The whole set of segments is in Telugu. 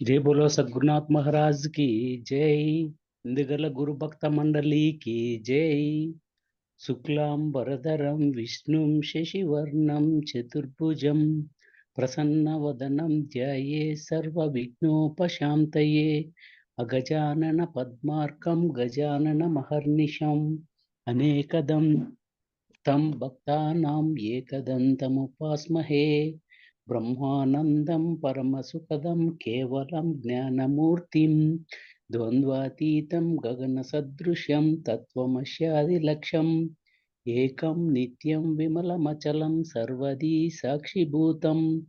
जय बोलो सद्गुरुनाथ महाराज की जय। इंदगल गुरु भक्त मंडली की जय। शुक्लांबरधरं विष्णुं शशिवर्णं चतुर्भुजं प्रसन्नवदनं ध्यायेत् सर्वविघ्नोपशान्तये। अगजानन पद्मार्कं गजाननमहर्निशम् अनेकदं तं भक्तानां एकदन्तमुपास्महे। ब्रह्मानन्दं परमसुखदं केवलं ज्ञानमूर्तिं द्वन्द्वातीतं गगनसदृशं तत्त्वमस्यादिलक्ष्यम् एकं नित्यं विमलमचलं सर्वदी साक्षिभूतं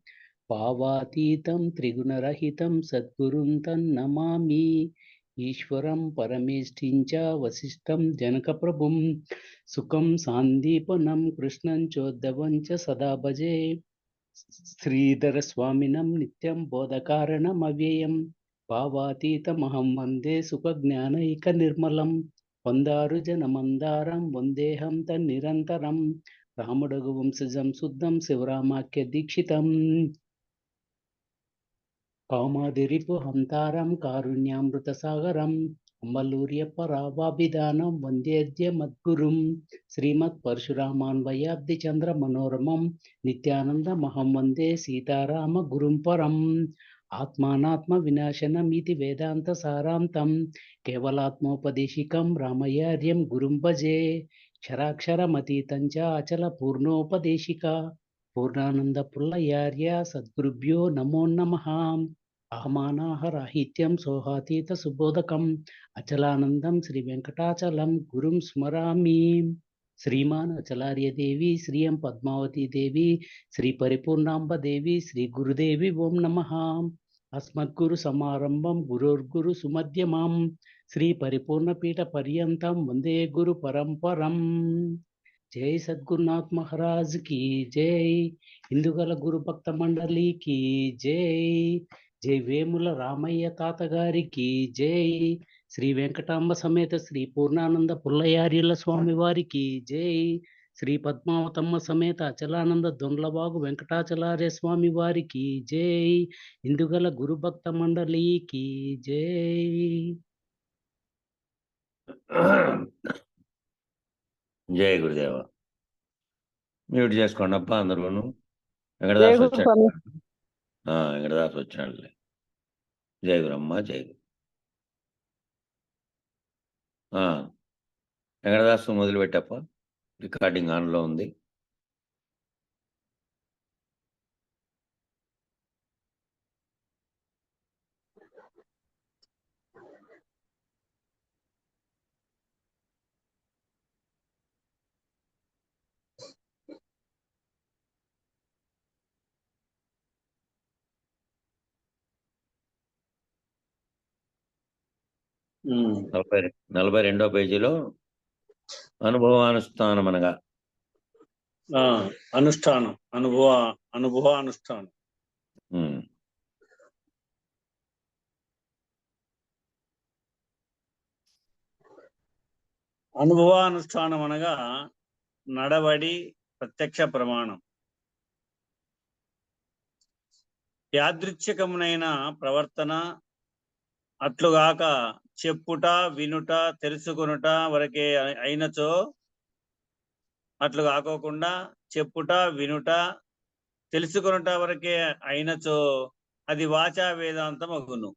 भावातीतं त्रिगुणरहितं सद्गुरुं तन्नमामि। ईश्वरं परमेष्ठिं च वसिष्ठं जनकप्रभुं सुखं सान्दीपनं कृष्णं चोद्धवं च सदा भजे। श्रीधर स्वामिनं नित्यं बोधकारणमव्ययं भावातीतमहं वन्दे सुखज्ञानैकनिर्मलं वन्दारु जनमन्दारं वन्देऽहं तन्निरन्तरं रामुडगु वंशजं शुद्धं शिवरामाख्यदीक्षितम् कामादिरिपुहन्तारं कारुण्यामृतसागरम् अम्बलूर्यपरावाभिधानं वन्देऽद्य मद्गुरुं श्रीमत्परशुरामान्वयाब्धिचन्द्रमनोरमं नित्यानन्दमहं वन्दे सीतारामगुरुं परम्। आत्मानात्मविनाशनमिति वेदान्तसारान्तं केवलात्मोपदेशिकं रामयार्यं गुरुं भजे। क्षराक्षरमतीतं च अचलपूर्णोपदेशिका पूर्णानन्दपुल्लयार्य सद्गुरुभ्यो नमो नमः। अहमानाहराहित्यं सोहातीतसुबोधकम् अचलानन्दं श्रीवेङ्कटाचलं गुरुं स्मरामि। श्रीमान् अचलार्यदेवी श्रियं पद्मावती देवी श्रीपरिपूर्णाम्बदेवी श्रीगुरुदेवी ओं नमः। अस्मद्गुरुसमारम्भं गुरुर्गुरुसुमध्यमां श्रीपरिपूर्णपीठपर्यन्तं वन्दे गुरुपरम्परम्। जय सद्गुरुनाथ महाराज की जय। हिंदुगल गुरु भक्त मंडली की जय। जय वेमुల రామయ్య తాత గారికి జై। శ్రీ వెంకటాంబ సమేత శ్రీ పూర్ణానంద పుల్లయార్యుల స్వామి వారికి జై। శ్రీ పద్మావతమ్మ సమేత అచలానంద దొండ్లబాగు వెంకటాచలార్య స్వామి వారికి జై। ఇందుగల గురు భక్త మండలికి జై। జయ గురుదేవ. మ్యూట్ చేసుకోండి అప్ప అందరూను. వెంకటదాస్ వచ్చాడు. వెంకటదాస్ వచ్చాడులే. జయ గురమ్మ, జయ గురు. వెంకటదాస్ మొదలుపెట్టప్ప. రికార్డింగ్ ఆన్లో ఉంది. నలభై రెండో పేజీలో అనుభవానుష్ఠానం అనగా అనుష్ఠానం అనుభవానుష్ఠానం. అనుభవానుష్ఠానం అనగా నడవడి, ప్రత్యక్ష ప్రమాణం. యాదృచ్ఛికమునైన ప్రవర్తన అట్లుగాక చెప్పుట, వినుట, తెలుసుకొనుట వరకే అయినచో, అట్లు కాకోకుండా చెప్పుట, వినుట, తెలుసుకొనుట వరకే అయినచో అది వాచా వేదాంతం అగును.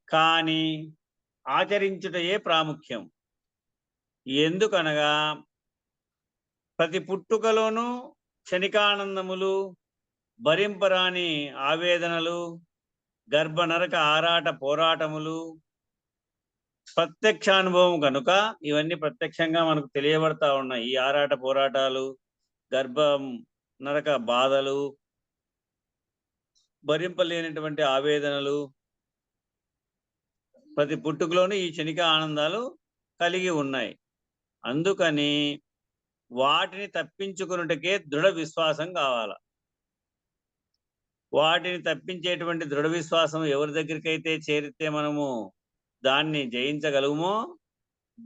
కానీ ఆచరించుటయే ప్రాముఖ్యం. ఎందుకనగా ప్రతి పుట్టుకలోనూ క్షణికానందములు, భరింపరాని ఆవేదనలు, గర్భ నరక ఆరాట పోరాటములు ప్రత్యక్షానుభవం కనుక ఇవన్నీ ప్రత్యక్షంగా మనకు తెలియబడతా ఉన్నాయి. ఈ ఆరాట పోరాటాలు, గర్భం నరక బాధలు, భరింపలేనటువంటి ఆవేదనలు, ప్రతి పుట్టుకలోనూ ఈ క్షణిక ఆనందాలు కలిగి ఉన్నాయి. అందుకని వాటిని తప్పించుకున్నటకే దృఢ విశ్వాసం కావాల. వాటిని తప్పించేటువంటి దృఢ విశ్వాసం ఎవరి దగ్గరికి అయితే చేరితే మనము దాన్ని జయించగలుగుమో,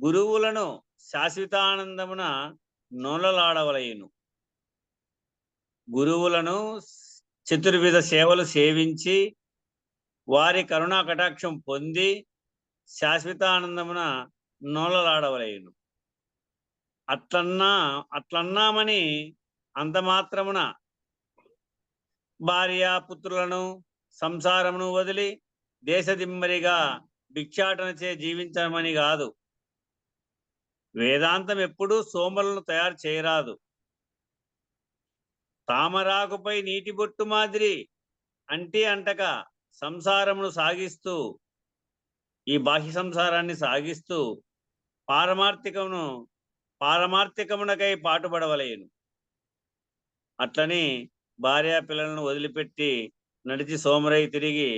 గురువులను శాశ్వతానందమున నోలలాడవలయును. గురువులను చతుర్విధ సేవలు సేవించి వారి కరుణా కటాక్షం పొంది శాశ్వతానందమున నోలలాడవలేను. అట్లన్నామని అంత మాత్రమున భార్య పుత్రులను సంసారమును వదిలి దేశదిమ్మరిగా భిక్షాటనచే జీవించమని కాదు. వేదాంతం ఎప్పుడూ సోమరులను తయారు చేయరాదు. తామరాకుపై నీటి బొట్టు మాదిరి అంటక సంసారమును సాగిస్తూ, ఈ బాహ్య సంసారాన్ని సాగిస్తూ పారమార్థికమునకై పాటుపడవలేను. అట్లని భార్య పిల్లలను వదిలిపెట్టి నడిచి సోమరై తిరిగి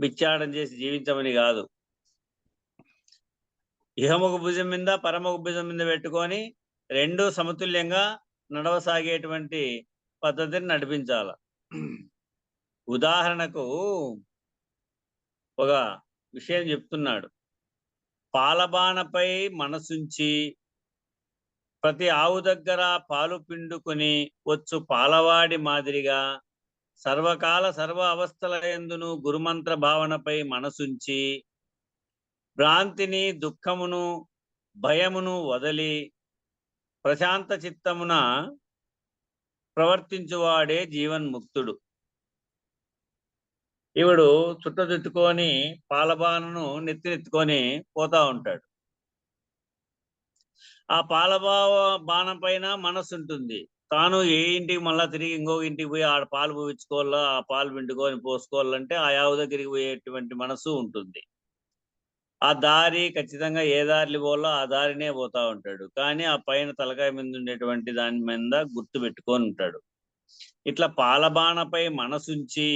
భిక్షాటం చేసి జీవించమని కాదు. ఇహముఖ భుజం మీద పరముఖ భుజం మీద పెట్టుకొని రెండు సమతుల్యంగా నడవసాగేటువంటి పద్ధతిని నడిపించాల. ఉదాహరణకు ఒక విషయం చెప్తున్నాడు. పాలబాణపై మనసుంచి ప్రతి ఆవు దగ్గర పాలు పిండుకొని వచ్చు పాలవాడి మాదిరిగా సర్వకాల సర్వ అవస్థల యందును గురుమంత్ర భావనపై మనసుంచి భ్రాంతిని దుఃఖమును భయమును వదలి ప్రశాంత చిత్తమున ప్రవర్తించువాడే జీవన్ముక్తుడు. ఇవిడు చుట్టదిట్టుకొని పాలబాణను నెత్తినెత్తుకొని పోతా ఉంటాడు. ఆ బాణం పైన మనసు ఉంటుంది. తాను ఏ ఇంటికి మళ్ళా తిరిగి ఇంకో ఇంటికి పోయి ఆడ పాలు పోయించుకోవాలా, ఆ పాలు పిండుకొని పోసుకోవాలంటే ఆ ఆవు దగ్గరికి పోయేటువంటి మనసు ఉంటుంది. ఆ దారి ఖచ్చితంగా ఏ దారిలో పోలో ఆ దారినే పోతా ఉంటాడు. కానీ ఆ పైన తలకాయ మీద ఉండేటువంటి దాని మీద గుర్తు పెట్టుకొని ఉంటాడు. ఇట్లా పాలబాణపై మనసుంచి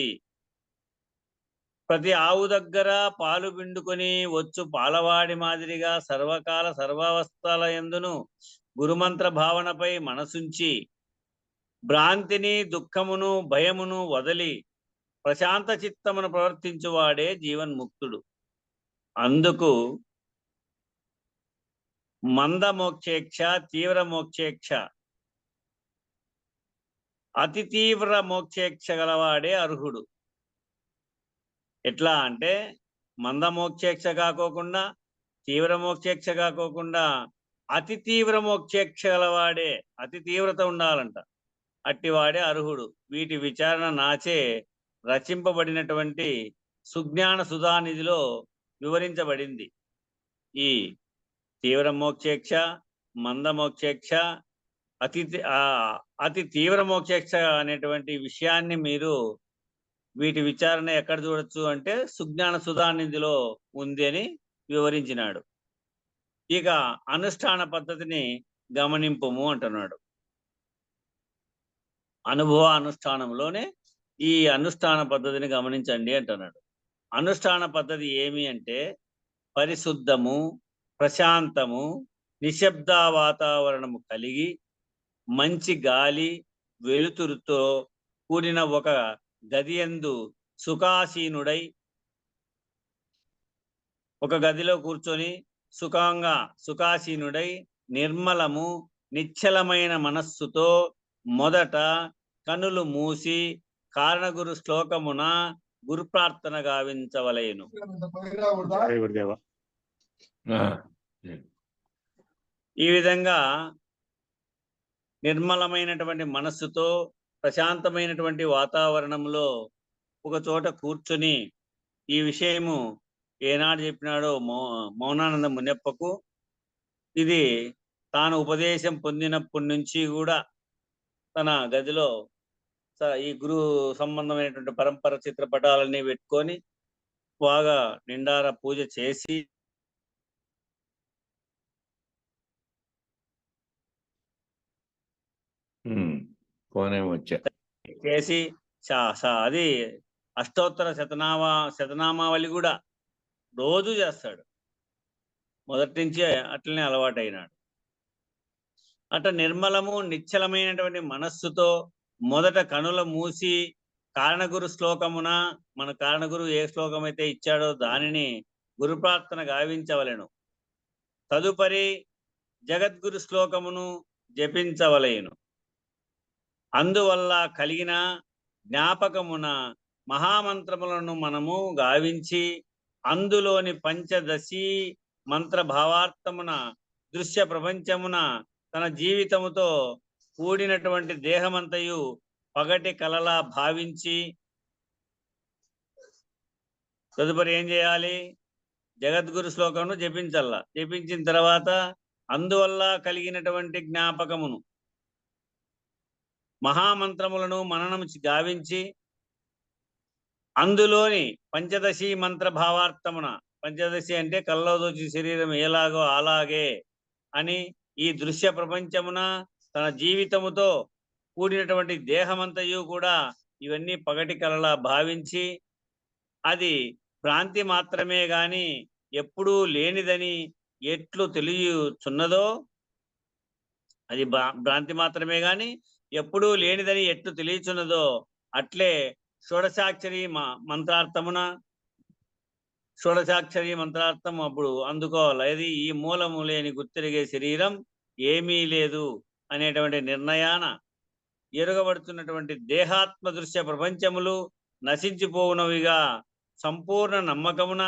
ప్రతి ఆవు దగ్గర పాలు పిండుకొని వచ్చు పాలవాడి మాదిరిగా సర్వకాల సర్వావస్థల యందును గురుమంత్ర భావనపై మనసుంచి భ్రాంతిని దుఃఖమును భయమును వదలి ప్రశాంత చిత్తమును ప్రవర్తించువాడే జీవన్ముక్తుడు. అందుకు మంద మోక్షేక్ష, తీవ్ర మోక్షేక్ష, అతి తీవ్ర మోక్షేక్ష గలవాడే అర్హుడు. ఎట్లా అంటే మంద మోక్షేక్ష కాకోకుండా, తీవ్ర మోక్షేక్ష కాకోకుండా అతి తీవ్ర మోక్షేక్ష గలవాడే, అతి తీవ్రత ఉండాలంట, అట్టివాడే అర్హుడు. వీటి విచారణ నాచే రచింపబడినటువంటి సుజ్ఞాన సుధానిధిలో వివరించబడింది. ఈ తీవ్ర మోక్షేక్ష, మంద మోక్షేక్ష, అతి తీవ్ర మోక్షేక్ష అనేటువంటి విషయాన్ని మీరు వీటి విచారణ ఎక్కడ చూడొచ్చు అంటే సుజ్ఞాన సుధానిధిలో ఉంది అని వివరించినాడు. ఇక అనుష్ఠాన పద్ధతిని గమనింపము అంటున్నాడు. అనుభవ అనుష్ఠానంలోనే ఈ అనుష్ఠాన పద్ధతిని గమనించండి అంటున్నాడు. అనుష్ఠాన పద్ధతి ఏమి అంటే పరిశుద్ధము, ప్రశాంతము, నిశ్శబ్ద వాతావరణము కలిగి మంచి గాలి వెలుతురుతో కూడిన ఒక గదియందు సుఖాసీనుడై, ఒక గదిలో కూర్చొని సుఖాసీనుడై నిర్మలము నిశ్చలమైన మనస్సుతో మొదట కనులు మూసి కారణగురు శ్లోకమున గురు ప్రార్థన గావించవలేను. ఈ విధంగా నిర్మలమైనటువంటి మనస్సుతో ప్రశాంతమైనటువంటి వాతావరణంలో ఒక చోట కూర్చొని ఈ విషయము ఏనాడు చెప్పినాడో మౌనానంద మునప్పకు, ఇది తాను ఉపదేశం పొందినప్పటి నుంచి కూడా తన గదిలో ఈ గురు సంబంధమైనటువంటి పరంపర చిత్రపటాలన్నీ పెట్టుకొని బాగా నిండార పూజ చేసి చేసి అది అష్టోత్తర శతనామావళి కూడా రోజు చేస్తాడు. మొదటి నుంచి అట్లనే అలవాటైనాడు. అట్లా నిర్మలము నిశ్చలమైనటువంటి మనస్సుతో మొదట కనుల మూసి కారణగురు శ్లోకమున, మన కారణగురు ఏ శ్లోకం అయితే ఇచ్చాడో దానిని గురు ప్రార్థన గావించవలెను. తదుపరి జగద్గురు శ్లోకమును జపించవలెను. అందువల్ల కలిగిన జ్ఞాపకమున మహామంత్రములను మనము గావించి అందులోని పంచదశి మంత్ర భావార్థమున దృశ్య ప్రపంచమున తన జీవితముతో కూడినటువంటి దేహమంతయు పగటి కలలా భావించి తదుపరి ఏం చేయాలి? జగద్గురు శ్లోకమును జపించల్లా. జపించిన తర్వాత అందువల్ల కలిగినటువంటి జ్ఞాపకమును మహామంత్రములను మననము గావించి అందులోని పంచదశి మంత్ర భావార్థమున, పంచదశి అంటే కల్లో దోచి శరీరం ఎలాగో అలాగే అని ఈ దృశ్య ప్రపంచమున తన జీవితముతో కూడినటువంటి దేహమంతయు కూడా ఇవన్నీ పగటి కలలా భావించి అది భ్రాంతి మాత్రమే గాని ఎప్పుడూ లేనిదని ఎట్లు తెలియచున్నదో, అది భ్రాంతి మాత్రమే గాని ఎప్పుడూ లేనిదని ఎట్లు తెలియచున్నదో అట్లే షోడశాక్షరి మంత్రార్థమున, షోడశాక్షరి మంత్రార్థం అప్పుడు అందుకోవాలి. అది ఈ మూలము లేని గుర్తిరిగే శరీరం ఏమీ లేదు అనేటువంటి నిర్ణయాన ఎరుగబడుతున్నటువంటి దేహాత్మ దృశ్య ప్రపంచములు నశించిపోవునవిగా సంపూర్ణ నమ్మకమున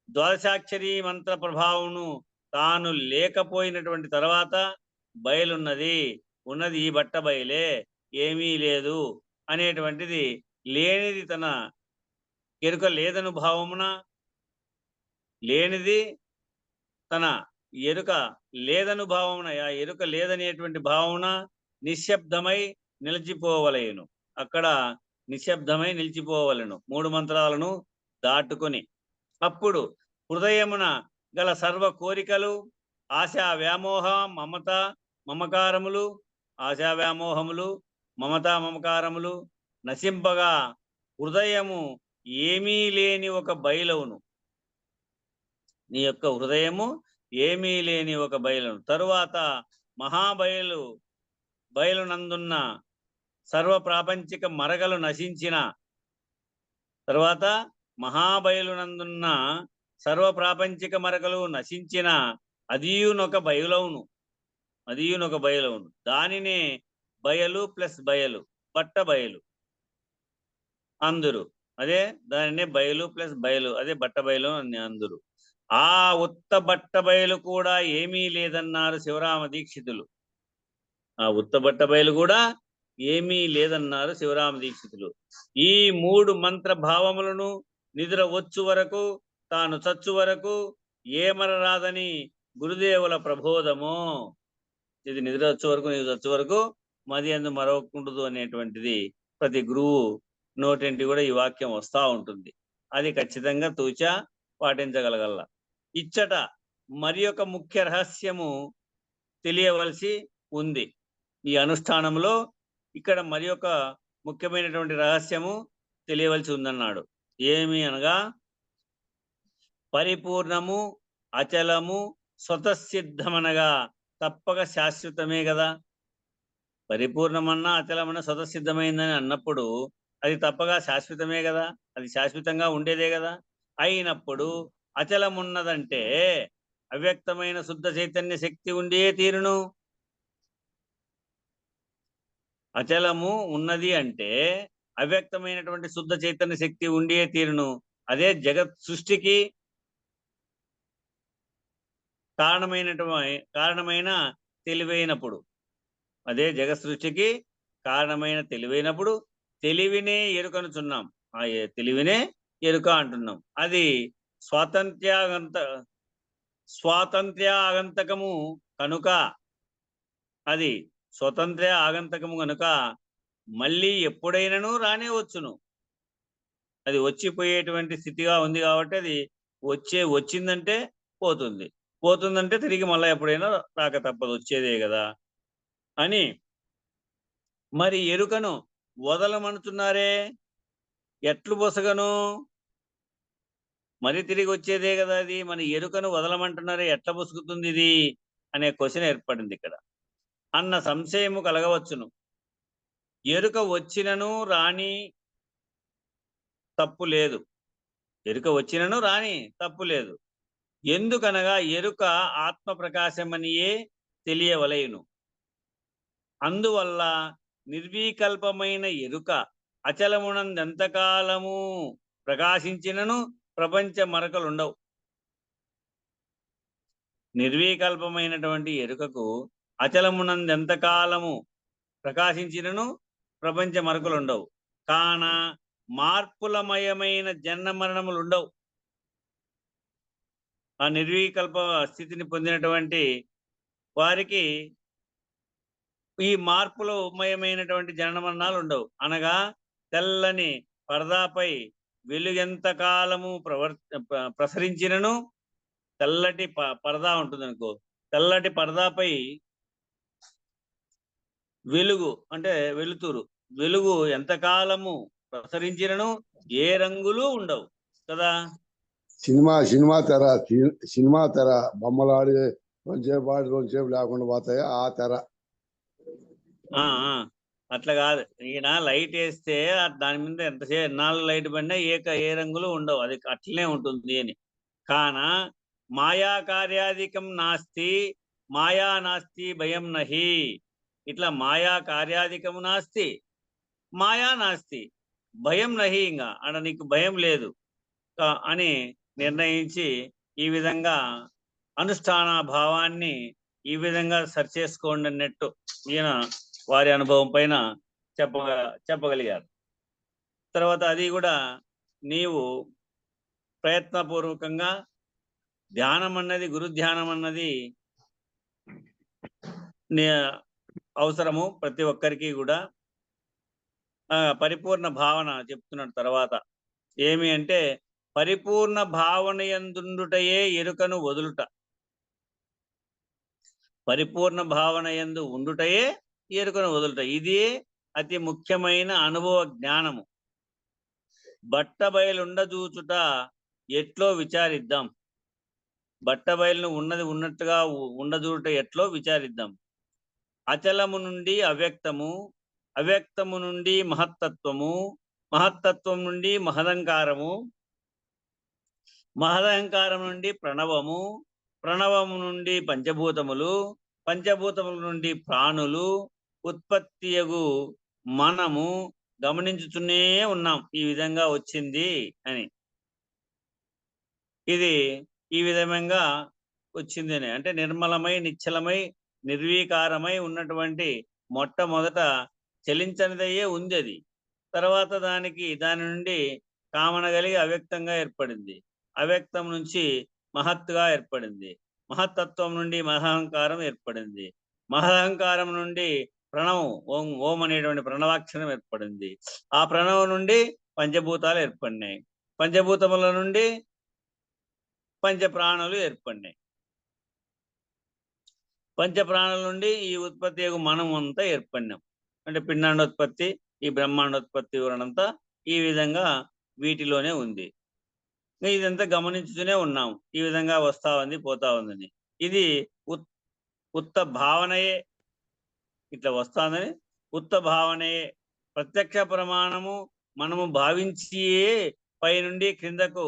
ద్వాదశాక్షరి మంత్ర ప్రభావమును తాను లేకపోయినటువంటి తర్వాత బయలున్నది, ఉన్నది ఈ బట్ట బయలే, ఏమీ లేదు అనేటువంటిది లేనిది తన ఎరుక లేదను భావమున, లేనిది తన ఎరుక లేదను భావమున, ఆ ఎరుక లేదనేటువంటి భావమున నిశ్శబ్దమై నిలిచిపోవలేను. అక్కడ నిశ్శబ్దమై నిలిచిపోవలను 3 మంత్రాలను దాటుకొని. అప్పుడు హృదయమున గల సర్వ కోరికలు, ఆశా వ్యామోహ మమత మమకారములు, ఆశా వ్యామోహములు మమతా మమకారములు నశింపగా హృదయము ఏమీ లేని ఒక బయలును, నీ యొక్క హృదయము ఏమీ లేని ఒక బయలును. తరువాత బయలునందున్న సర్వ ప్రాపంచిక మరగలు నశించిన తర్వాత, మహాబయలునందున్న సర్వ ప్రాపంచిక మరగలు నశించిన అదియునొక బయలవును, అదియునొక బయలవును. దానినే బయలు ప్లస్ బయలు, బట్ట బయలు అందురు. అదే దానినే బయలు ప్లస్ బయలు, అదే బట్ట బయలు అని అందురు. ఆ ఉత్త బట్ట బయలు కూడా ఏమీ లేదన్నారు శివరామ దీక్షితులు. ఆ ఉత్త బట్ట బయలు కూడా ఏమీ లేదన్నారు శివరామ దీక్షితులు. ఈ 3 మంత్ర భావములను నిద్ర వచ్చు వరకు, తాను చచ్చు వరకు ఏమరరాదని గురుదేవుల ప్రబోధము. ఇది నిద్ర వచ్చే వరకు, నీవు చచ్చు వరకు మది అందు మరవకుండదు అనేటువంటిది ప్రతి గురువు నోటంటి కూడా ఈ వాక్యం వస్తూ ఉంటుంది. అది ఖచ్చితంగా తూచా పాటించగలగల. ఇచ్చట మరి ఒక ముఖ్య రహస్యము తెలియవలసి ఉంది. ఈ అనుష్ఠానంలో ఇక్కడ మరి ఒక ముఖ్యమైనటువంటి రహస్యము తెలియవలసి ఉందన్నాడు. ఏమి అనగా, పరిపూర్ణము అచలము స్వతసిద్ధమనగా తప్పక శాశ్వతమే కదా. పరిపూర్ణమన్నా అచలమన్నా స్వతసిద్ధమైందని అన్నప్పుడు అది తప్పగా శాశ్వతమే కదా, అది శాశ్వతంగా ఉండేదే కదా. అయినప్పుడు అచలమున్నదంటే అవ్యక్తమైన శుద్ధ చైతన్య శక్తి ఉండే తీరును. అచలము ఉన్నది అంటే అవ్యక్తమైనటువంటి శుద్ధ చైతన్య శక్తి ఉండే తీరును. అదే జగత్ సృష్టికి కారణమైన తెలివైనప్పుడు, అదే జగత్ సృష్టికి కారణమైన తెలివైనప్పుడు తెలివినే ఎరుకనుచున్నాం. ఆ తెలివినే ఎరుక అంటున్నాం. అది స్వాతంత్ర్యాగంతకము కనుక, అది స్వతంత్ర ఆగంతకము కనుక మళ్ళీ ఎప్పుడైనాను రానే వచ్చును. అది వచ్చిపోయేటువంటి స్థితిగా ఉంది కాబట్టి అది వచ్చిందంటే పోతుంది, పోతుందంటే తిరిగి మళ్ళీ ఎప్పుడైనా రాక తప్పదు, వచ్చేదే కదా అని. మరి ఎరుకను వదలమనుచున్నారే, ఎట్లు బొసగను? మరి తిరిగి వచ్చేదే కదా అది. మన ఎరుకను వదలమంటున్నారే, ఎట్లా బొసుకుతుంది ఇది అనే క్వశ్చన్ ఏర్పడింది ఇక్కడ. అన్న సంశయము కలగవచ్చును. ఎరుక వచ్చినను రాని తప్పు లేదు, ఎరుక వచ్చినను రాని తప్పు లేదు. ఎందుకనగా ఎరుక ఆత్మ ప్రకాశమనియే తెలియవలయును. అందువల్ల నిర్వికల్పమైన ఎరుక అచలమునందెంతకాలము ప్రకాశించినను ప్రపంచ మరకలుండవు. నిర్వికల్పమైనటువంటి ఎరుకకు అచలమునందెంతకాలము ప్రకాశించినను ప్రపంచ మరకలుండవు. కాన మార్పులమయమైన జన్మ మరణములు ఉండవు. ఆ నిర్వికల్ప స్థితిని పొందినటువంటి వారికి ఈ మార్పులమయమైనటువంటి జనన మరణాలు ఉండవు. అనగా తెల్లని పరదాపై వెలుగెంత కాలము ప్రసరించినను, తెల్లటి పరదా ఉంటుంది అనుకో, తెల్లటి పరదాపై వెలుగు అంటే వెలుతురు, వెలుగు ఎంతకాలము ప్రసరించినను ఏ రంగులు ఉండవు కదా. సినిమా తెర బొమ్మలు ఆడి కొంచెంసేపు ఆడి కొంచెంసేపు లేకుండా పోతాయి ఆ తెర. అట్లా కాదు, ఈయన లైట్ వేస్తే దాని మీద ఎంతసేపు ఎన్నాళ్ళు లైట్ పడినా ఏ రంగులు ఉండవు, అది అట్లనే ఉంటుంది అని. కాన మాయా కార్యాధికం నాస్తి, మాయా నాస్తి భయం నహి. ఇట్లా మాయా కార్యాధికం నాస్తి, మాయా నాస్తి భయం నహి, ఇంకా ఆడ నీకు భయం లేదు అని నిర్ణయించి ఈ విధంగా అనుష్ఠాన భావాన్ని ఈ విధంగా సరి చేసుకోండి అన్నట్టు ఈయన వారి అనుభవం పైన చెప్పగలిగారు. తర్వాత అది కూడా నీవు ప్రయత్నపూర్వకంగా ధ్యానం అన్నది, గురు ధ్యానం అన్నది అవసరము ప్రతి ఒక్కరికి కూడా. పరిపూర్ణ భావన చెప్తున్నాడు తర్వాత. ఏమి అంటే పరిపూర్ణ భావన యందుండుటయే ఎరుకను వదులుట. పరిపూర్ణ భావన యందు ఉండుటయే ఎరుకను వదులుట. ఇది అతి ముఖ్యమైన అనుభవ జ్ఞానము. బట్టబయలుండజూచుట ఎట్లో విచారిద్దాం. బట్టబయలును ఉన్నది ఉన్నట్టుగా ఉండజూట ఎట్లో విచారిద్దాం. అచలము నుండి అవ్యక్తము, అవ్యక్తము నుండి మహత్తత్వము, మహత్తత్వం నుండి మహదంకారము, మహదహంకారం నుండి ప్రణవము, ప్రణవము నుండి పంచభూతములు, పంచభూతముల నుండి ప్రాణులు ఉత్పత్తియగు మనము గమనించుతూనే ఉన్నాం. ఈ విధంగా వచ్చింది అని, ఇది ఈ విధంగా వచ్చింది అని అంటే నిర్మలమై నిశ్చలమై నిర్వీకారమై ఉన్నటువంటి మొట్టమొదట చలించనిదయ్యే ఉంది అది. తర్వాత దాని నుండి కామన కలిగి అవ్యక్తంగా ఏర్పడింది. అవ్యక్తం నుంచి మహత్తుగా ఏర్పడింది. మహత్తత్వం నుండి మహంకారం ఏర్పడింది. మహంకారం నుండి ప్రణవం ఓం ఓం అనేటువంటి ప్రణవాక్షరం ఏర్పడింది. ఆ ప్రణవం నుండి పంచభూతాలు ఏర్పడినాయి. పంచభూతముల నుండి పంచప్రాణులు ఏర్పడినాయి. పంచప్రాణుల నుండి ఈ ఉత్పత్తి మనం అంతా ఏర్పడినాం. అంటే పిండాండోత్పత్తి, ఈ బ్రహ్మాండోత్పత్తి వరణంతా ఈ విధంగా వీటిలోనే ఉంది. ఇదంతా గమనించుతూనే ఉన్నాం. ఈ విధంగా వస్తా ఉంది పోతా ఉందని. ఇది ఉత్త భావనయే, ఇట్లా వస్తాందని ఉత్త భావనయే. ప్రత్యక్ష ప్రమాణము మనము భావించియే పై నుండి క్రిందకు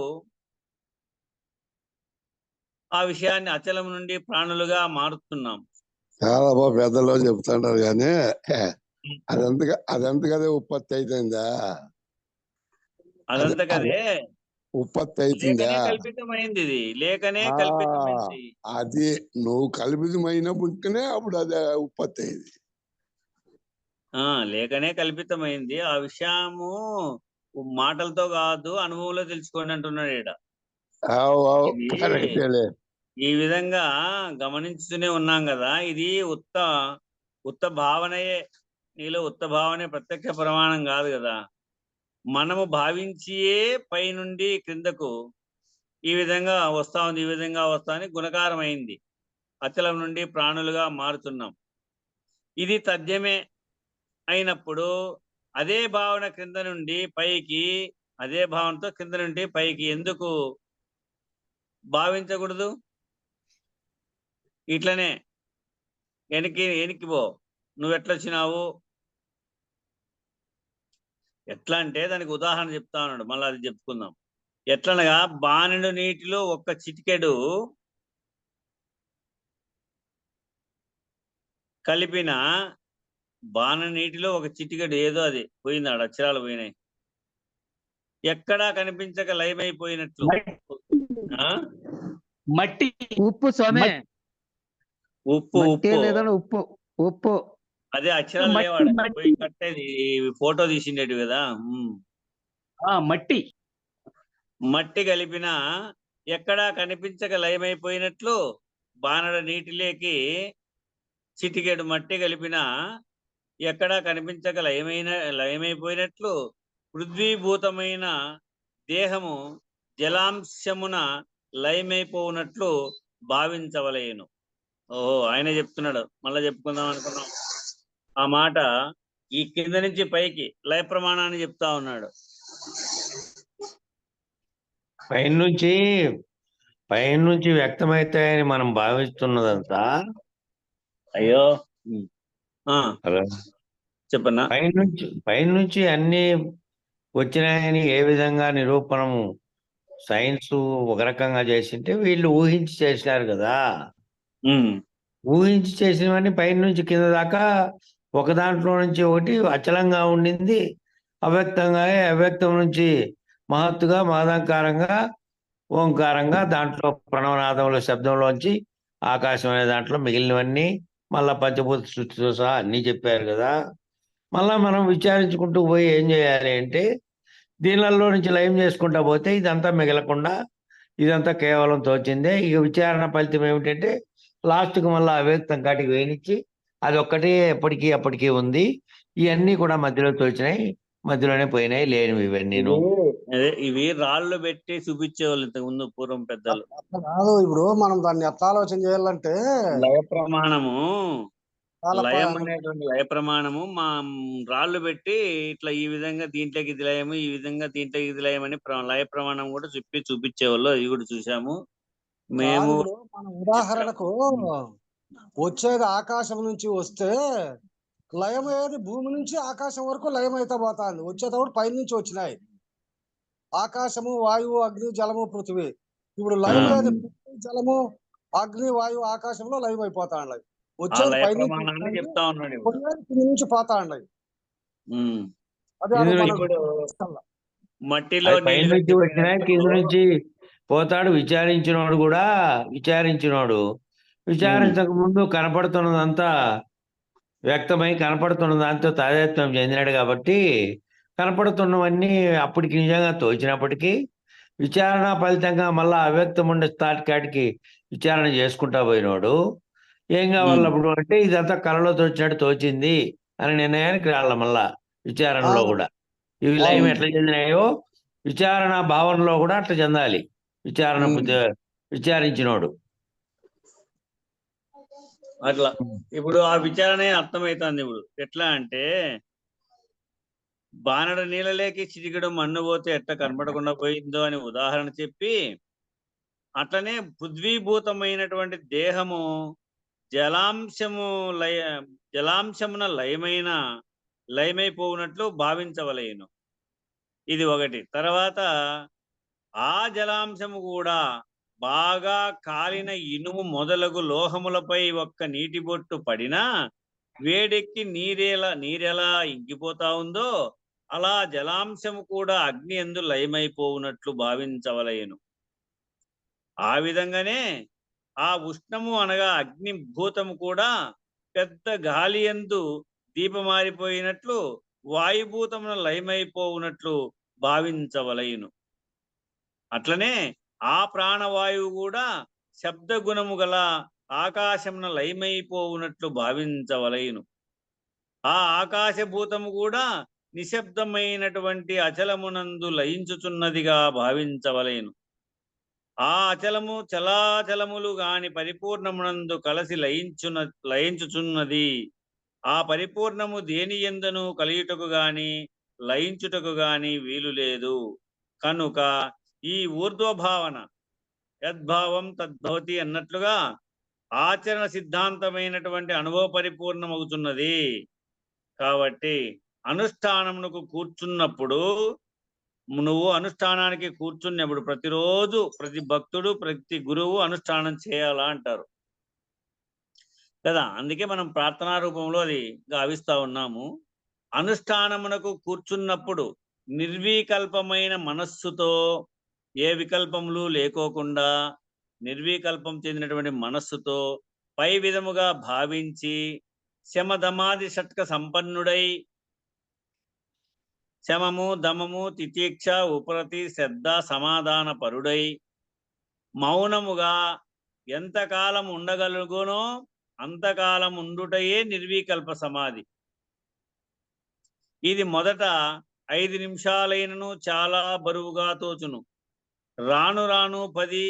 ఆ విషయాన్ని అచలం నుండి ప్రాణులుగా మారుతున్నాం. చాలా బాగా పెద్దలో చెప్తుంటారు కానీ అదంతకదే ఉత్పత్తి అవుతుందా? అదంతకదే ఉత్పత్తి అవుతుందా? కల్పితమైంది. ఇది లేకనే కల్పితమైంది. అది నువ్వు కల్పితమైనప్పుడునే అప్పుడు అది ఉత్పత్తి అయింది. లేకనే కల్పితమైంది. ఆ విషయము మాటలతో కాదు, అనుభవంలో తెలుసుకోండి అంటున్నాడు ఈడ. ఈ విధంగా గమనించుతూనే ఉన్నాం కదా. ఇది ఉత్త భావనయే. నీలో ఉత్త భావనే, ప్రత్యక్ష ప్రమాణం కాదు కదా. మనము భావించియే పై నుండి క్రిందకు ఈ విధంగా వస్తా ఉంది. ఈ విధంగా వస్తా అని గుణకారం అయింది. అచలం నుండి ప్రాణులుగా మారుతున్నాం. ఇది తథ్యమే అయినప్పుడు అదే భావన క్రింద నుండి పైకి, అదే భావనతో క్రింద నుండి పైకి ఎందుకు భావించకూడదు? ఇట్లనే వెనక్కి పో. నువ్వెట్లొచ్చినావు? ఎట్లా అంటే దానికి ఉదాహరణ చెప్తా ఉన్నాడు. మళ్ళీ అది చెప్పుకుందాం. ఎట్లనగా బాణుడు నీటిలో ఒక్క చిటికెడు కలిపిన బాణ నీటిలో ఒక చిటికెడు ఏదో అది పోయింది, ఆడ అక్షరాలు పోయినాయి. ఎక్కడా కనిపించక లయమైపోయినట్లు. ఆ మట్టి ఉప్పు స్వామి, ఉప్పు మట్టి ఉప్పు లేదని ఉప్పు ఉప్పు. అదే అక్షరాలు మట్టి, లేవాడ మట్టి. పోయి కట్టేది ఫోటో తీసిండేటి కదా. మట్టి మట్టి కలిపిన ఎక్కడా కనిపించక లయమైపోయినట్లు బాణడ నీటిలోకి చిటికెడు మట్టి కలిపిన ఎక్కడా కనిపించక లయమైపోయినట్లు పృథ్వీభూతమైన దేహము జలాంశమున లయమైపోవునట్లు భావించవలేను. ఓహో, ఆయన చెప్తున్నాడు, మళ్ళా చెప్పుకుందాం అనుకున్నాం. ఆ మాట ఈ కింద నుంచి పైకి లయ ప్రమాణాన్ని చెప్తా ఉన్నాడు. పైనుంచి వ్యక్తమవుతాయని మనం భావిస్తున్నదంతా అయ్యో హలో, చెప్పన్నా. పైనుంచి అన్ని వచ్చినాయని ఏ విధంగా నిరూపణము సైన్స్ ఒక రకంగా చేసింటే వీళ్ళు ఊహించి చేసినారు కదా. ఊహించి చేసినవన్నీ పైనుంచి కింద దాకా ఒక దాంట్లో నుంచి ఒకటి అచలంగా ఉండింది, అవ్యక్తం నుంచి మహత్తుగా మహదంకారంగా ఓంకారంగా దాంట్లో ప్రణవనాదంలో శబ్దంలోంచి ఆకాశం అనే దాంట్లో మిగిలినవన్నీ మళ్ళా పంచభూత సృష్టితో సహా అన్నీ చెప్పారు కదా. మళ్ళా మనం విచారించుకుంటూ పోయి ఏం చేయాలి అంటే దీనిలో నుంచి లయం చేసుకుంటా పోతే ఇదంతా మిగలకుండా ఇదంతా కేవలం తోచిందే. ఇక విచారణ ఫలితం ఏమిటంటే లాస్ట్కి మళ్ళీ అవ్యక్తం కాటికి వేయించి అది ఒక్కటే అప్పటికీ ఉంది. ఇవన్నీ కూడా మధ్యలో తోచినాయి, మధ్యలోనే పోయినాయి, లేనివి ఇవన్నీ. అదే ఇవి రాళ్ళు పెట్టి చూపించేవాళ్ళు ఇంతకు ముందు పూర్వం పెద్దలు. కాదు, ఇప్పుడు మనం దాన్ని ఎట్లా ఆలోచన చేయాలంటే లయ ప్రమాణము, లయం అనేటువంటి లయ ప్రమాణము మా రాళ్ళు పెట్టి ఇట్లా ఈ విధంగా దీంట్లోకి ఇది లయము, ఈ విధంగా దీంట్లోకి ఇది లయం అని లయ ప్రమాణం కూడా చూపించేవాళ్ళు. అవి కూడా చూసాము మేము. మన ఉదాహరణకు వచ్చేది ఆకాశం నుంచి వస్తే లయం అయ్యేది భూమి నుంచి ఆకాశం వరకు లయం అయితే పోతుంది. వచ్చేటప్పుడు పై నుంచి వచ్చినాయి ఆకాశము, వాయువు, అగ్ని, జలము, పృథివీ. ఇప్పుడు లయం అయ్యేది జలము, అగ్ని, వాయువు, ఆకాశంలో లయం అయిపోతా ఉన్నాయి. వచ్చేది పై నుంచి చెప్తా ఉన్నాడు, కింద నుంచి పోతా ఉన్నాయి. ఇప్పుడు మట్టిలో పైనుంచి వచ్చినాయి, కింద నుంచి పోతాడు. విచారించక ముందు కనపడుతున్నదంతా వ్యక్తమై కనపడుతున్న దాంతో తాదాత్మ్యం చెందినాడు కాబట్టి కనపడుతున్నవన్నీ అప్పటికి నిజంగా తోచినప్పటికీ విచారణ ఫలితంగా మళ్ళా అవ్యక్తం ఉండే స్థాయి కాటికి విచారణ చేసుకుంటా పోయినాడు. ఏం కావాలప్పుడు అంటే ఇదంతా కళలో తోచినట్టు తోచింది అని నిర్ణయానికి రాళ్ళ. మళ్ళా విచారణలో కూడా ఇవి లయం ఎట్లా చెందినాయో విచారణ భావనలో కూడా అట్లా చెందాలి విచారించినోడు. అట్లా ఇప్పుడు ఆ విచారణ అర్థమవుతుంది. ఇప్పుడు ఎట్లా అంటే బాణడ నీళ్ళలేకి చిటికెడు మన్ను పోతే ఎట్లా కనపడకుండా పోయిందో అని ఉదాహరణ చెప్పి, అట్లనే పృథ్వీభూతమైనటువంటి దేహము జలాంశమున లయమైపోవునట్లు భావించవలేను. ఇది ఒకటి. తర్వాత ఆ జలాంశము కూడా బాగా కాలిన ఇనుము మొదలగు లోహములపై ఒక్క నీటి బొట్టు పడినా వేడెక్కి నీరెలా ఇంకిపోతా ఉందో అలా జలాంశము కూడా అగ్ని యందు లయమైపోవునట్లు భావించవలేను. ఆ విధంగానే ఆ ఉష్ణము అనగా అగ్నిభూతము కూడా పెద్ద గాలి యందు దీపమారిపోయినట్లు వాయుభూతమున లయమైపోవునట్లు భావించవలయును. అట్లనే ఆ ప్రాణవాయువు కూడా శబ్ద గుణము గల ఆకాశమున లయమైపోవునట్లు భావించవలయును. ఆ ఆకాశభూతము కూడా నిశ్శబ్దమైనటువంటి అచలమునందు లయించుచున్నదిగా భావించవలెను. ఆ అచలము చలాచలములు గాని పరిపూర్ణమునందు కలసి లయించుచున్నది. ఆ పరిపూర్ణము దేని యందును కలియుటకు గాని లయించుటకు గాని వీలు లేదు. కనుక ఈ ఊర్ధ్వభావన యద్భావం తద్భవతి అన్నట్లుగా ఆచరణ సిద్ధాంతమైనటువంటి అనుభవ పరిపూర్ణమవుతున్నది. కాబట్టి అనుష్ఠానమునకు కూర్చున్నప్పుడు, నువ్వు అనుష్ఠానానికి కూర్చున్నప్పుడు ప్రతిరోజు ప్రతి భక్తుడు ప్రతి గురువు అనుష్ఠానం చేయాలా అంటారు. కదా. అందుకే మనం ప్రార్థనా రూపంలో అది గావిస్తా ఉన్నాము. అనుష్ఠానమునకు కూర్చున్నప్పుడు నిర్వికల్పమైన మనస్సుతో, ఏ వికల్పములు లేకోకుండా నిర్వికల్పం చెందినటువంటి మనస్సుతో పై విధముగా భావించి శమదమాది షట్క సంపన్నుడై శమము దమము తితీక్ష ఉపరతి శ్రద్ధ సమాధాన పరుడై మౌనముగా ఎంతకాలం ఉండగలుగునో అంతకాలం ఉండుటయే నిర్వికల్ప సమాధి. ఇది మొదట 5 నిమిషాలైనను చాలా బరువుగా తోచును. రాను రాను 10,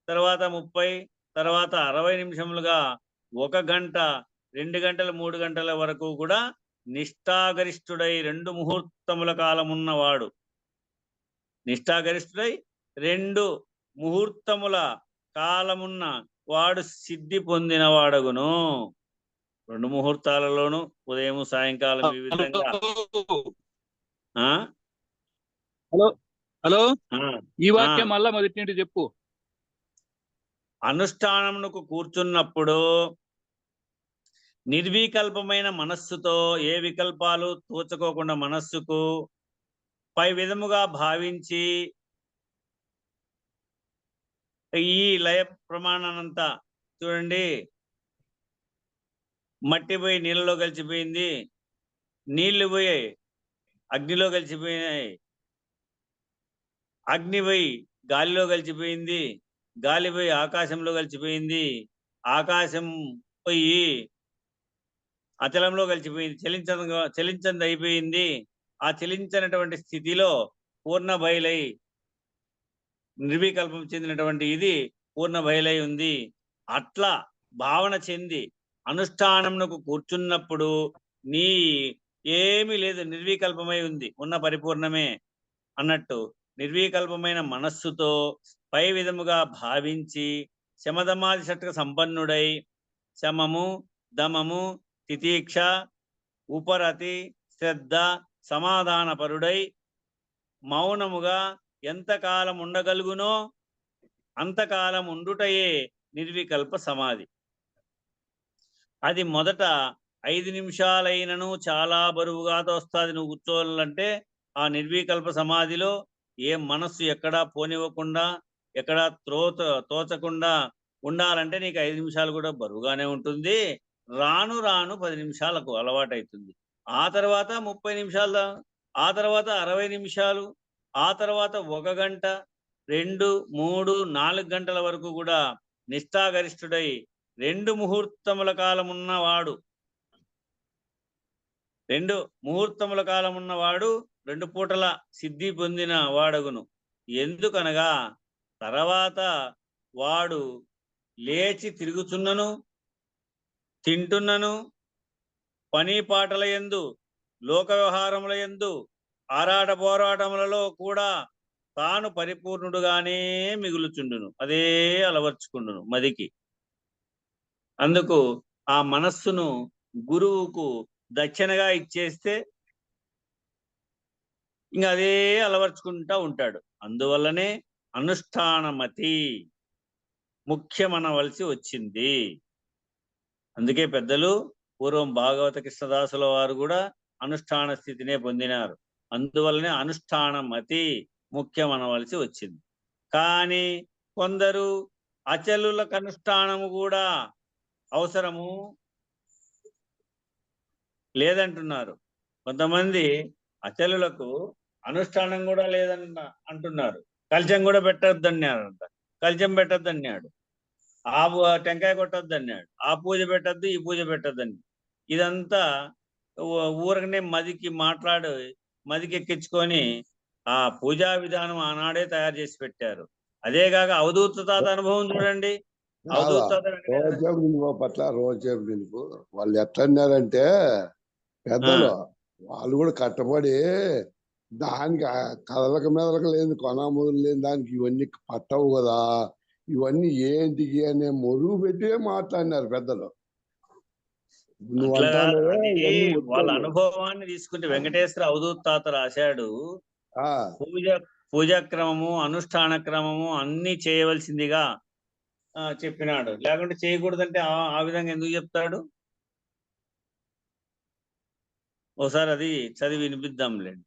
తర్వాత 30, తర్వాత 60 నిమిషములుగా 1 గంట, 2 గంటలు, 3 గంటల వరకు కూడా నిష్ఠాగరిష్ఠుడై 2 ముహూర్తముల కాలమున్నవాడు, నిష్ఠాగరిష్ఠుడై 2 ముహూర్తముల కాలమున్న వాడు సిద్ధి పొందిన వాడగును. 2 ముహూర్తాలలోను ఉదయం సాయంకాలం ఈ విధంగా. హలో హలో ఆ, ఈ వాక్యం మళ్ళా మొదటి నుండి చెప్పు. అనుష్ఠానమునకు కూర్చున్నప్పుడు నిర్వికల్పమైన మనస్సుతో, ఏ వికల్పాలు తోచుకోకుండా మనస్సుకు పై విధముగా భావించి ఈ లయ ప్రమాణానంతా చూడండి. మట్టి పోయి నీళ్ళలో కలిసిపోయింది, నీళ్లు పోయి అగ్నిలో కలిసిపోయినాయి, అగ్ని పోయి గాలిలో కలిసిపోయింది, గాలి పోయి ఆకాశంలో కలిసిపోయింది, ఆకాశం పోయి అచలంలో కలిసిపోయింది, చలించంది అయిపోయింది. ఆ చలించినటువంటి స్థితిలో పూర్ణ బయలై నిర్వికల్పం చెందినటువంటి ఇది పూర్ణ బయలై ఉంది. అట్లా భావన చెంది అనుష్ఠానమునకు కూర్చున్నప్పుడు నీ ఏమీ లేదు, నిర్వికల్పమై ఉంది, ఉన్న పరిపూర్ణమే అన్నట్టు నిర్వికల్పమైన మనస్సుతో పై విధముగా భావించి శమదమాది షట్క సంపన్నుడై శమము దమము తితీక్ష ఉపరతి శ్రద్ధ సమాధాన పరుడై మౌనముగా ఎంతకాలం ఉండగలుగునో అంతకాలం ఉండుటయే నిర్వికల్ప సమాధి. అది మొదట 5 నిమిషాలైనను చాలా బరువుగా తోస్తుంది. నువ్వు కూర్చోవాలంటే ఆ నిర్వికల్ప సమాధిలో ఏ మనస్సు ఎక్కడా పోనివ్వకుండా, ఎక్కడా తోచకుండా ఉండాలంటే నీకు 5 నిమిషాలు కూడా బరువుగానే ఉంటుంది. రాను రాను 10 నిమిషాలకు అలవాటవుతుంది. ఆ తర్వాత 30 నిమిషాలు, ఆ తర్వాత 60 నిమిషాలు, ఆ తర్వాత 1 గంట, 2, 3, 4 గంటల వరకు కూడా నిష్ఠాగరిష్ఠుడై 2 ముహూర్తముల కాలమున్నవాడు, 2 ముహూర్తముల కాలమున్నవాడు 2 పూటల సిద్ధి పొందిన వాడగును. ఎందుకనగా తర్వాత వాడు లేచి తిరుగుచున్నను, తింటున్నను, పని పాటల యందు, లోక వ్యవహారముల యందు, ఆరాట పోరాటములలో కూడా తాను పరిపూర్ణుడుగానే మిగులుచుండును. అదే అలవర్చుకుండును మదికి. అందుకు ఆ మనస్సును గురువుకు దక్షిణగా ఇచ్చేస్తే ఇంకా అదే అలవర్చుకుంటా ఉంటాడు. అందువల్లనే అనుష్ఠానమతి ముఖ్యమనవలసి వచ్చింది. అందుకే పెద్దలు పూర్వం భాగవత కృష్ణదాసుల వారు కూడా అనుష్ఠాన స్థితినే పొందినారు. అందువల్లనే అనుష్ఠానమతి ముఖ్యమనవలసి వచ్చింది. కానీ కొందరు అచలులకు అనుష్ఠానము కూడా అవసరము లేదంటున్నారు. కొంతమంది అచలులకు అనుష్ఠానం కూడా అంటున్నారు. కల్చం కూడా పెట్టొద్దన్నారంట. కల్చం పెట్టొద్దన్నాడు, ఆ టెంకాయ కొట్టొద్దన్నాడు, ఆ పూజ పెట్టద్దు, ఈ పూజ పెట్టద్దని. ఇదంతా ఊరకనే మదికి ఎక్కించుకొని ఆ పూజా విధానం ఆనాడే తయారు చేసి పెట్టారు. అదేగాక అవధూత తాత అనుభవం చూడండి. అవధూత తాత పట్ల రోజేపు నిలుపు వాళ్ళు ఎట్లన్నారంటే పెద్దలు వాళ్ళు కూడా కట్టబడి దానికి కదలక మెదలక లేని కొనములు లేని దానికి ఇవన్నీ పట్టవు కదా, ఇవన్నీ ఏంటికి అనే మొరుగు పెట్టి మాట్లాడినారు పెద్దలు. వాళ్ళ అనుభవాన్ని తీసుకుంటే వెంకటేశ్వర అవధూత తాత రాశాడు. పూజా క్రమము, అనుష్ఠాన క్రమము అన్ని చేయవలసిందిగా చెప్పినాడు. లేకుంటే చేయకూడదంటే ఆ విధంగా ఎందుకు చెప్తాడు? ఒకసారి అది చదివి వినిపిద్దాంలేండి.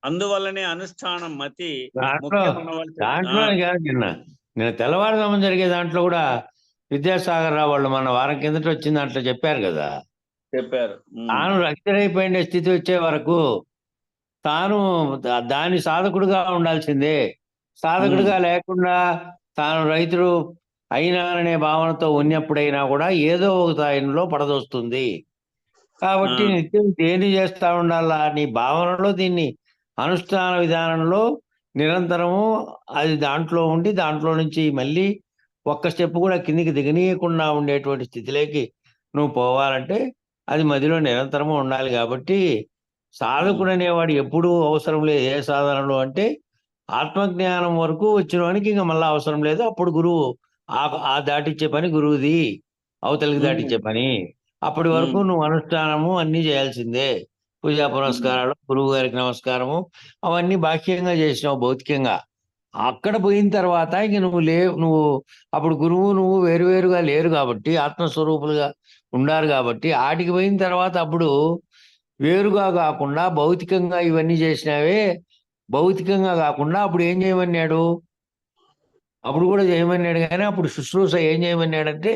అందువల్లనే అనుష్ఠానం మతి దాంట్లో ముఖ్యమనవలసి దాంట్లో కాదు నిన్న తెల్లవారుజామున జరిగే దాంట్లో కూడా విద్యాసాగర్ రావు వాళ్ళు మన వారం కిందట వచ్చిన దాంట్లో చెప్పారు కదా, చెప్పారు. తాను రక్షరైపోయిన స్థితి వచ్చే వరకు తాను దాని సాధకుడుగా ఉండాల్సిందే. సాధకుడుగా లేకుండా తాను రైతుడు అయినాననే భావనతో ఉన్నప్పుడైనా కూడా ఏదో ఒక స్థాయిలో పడదొస్తుంది. కాబట్టి నిత్యం దేన్ని చేస్తా ఉండాలా, నీ భావనలో దీన్ని అనుష్ఠాన విధానంలో నిరంతరము అది దాంట్లో ఉండి దాంట్లో నుంచి మళ్ళీ ఒక్క స్టెప్ కూడా కిందికి దిగనీయకుండా ఉండేటువంటి స్థితిలోకి నువ్వు పోవాలంటే అది మదిలో నిరంతరము ఉండాలి. కాబట్టి సాధకుడు అనేవాడు ఎప్పుడూ అవసరం లేదు ఏ సాధనలో అంటే ఆత్మజ్ఞానం వరకు వచ్చిన వానికి ఇంకా మళ్ళీ అవసరం లేదు. అప్పుడు గురువు ఆ దాటిచ్చే పని గురువుది, అవతలికి దాటిచ్చే పని. అప్పటి వరకు నువ్వు అనుష్ఠానము అన్నీ చేయాల్సిందే. పూజా పురస్కారాలు, గురువు గారికి నమస్కారము అవన్నీ బాహ్యంగా చేసినావు భౌతికంగా. అక్కడ పోయిన తర్వాత ఇంక నువ్వు అప్పుడు గురువు నువ్వు వేరువేరుగా లేరు కాబట్టి ఆత్మస్వరూపులుగా ఉండారు కాబట్టి ఆటికి పోయిన తర్వాత అప్పుడు వేరుగా కాకుండా భౌతికంగా ఇవన్నీ చేసినావే, భౌతికంగా కాకుండా అప్పుడు ఏం చేయమన్నాడు? అప్పుడు కూడా చేయమన్నాడు కానీ అప్పుడు శుశ్రూష ఏం చేయమన్నాడంటే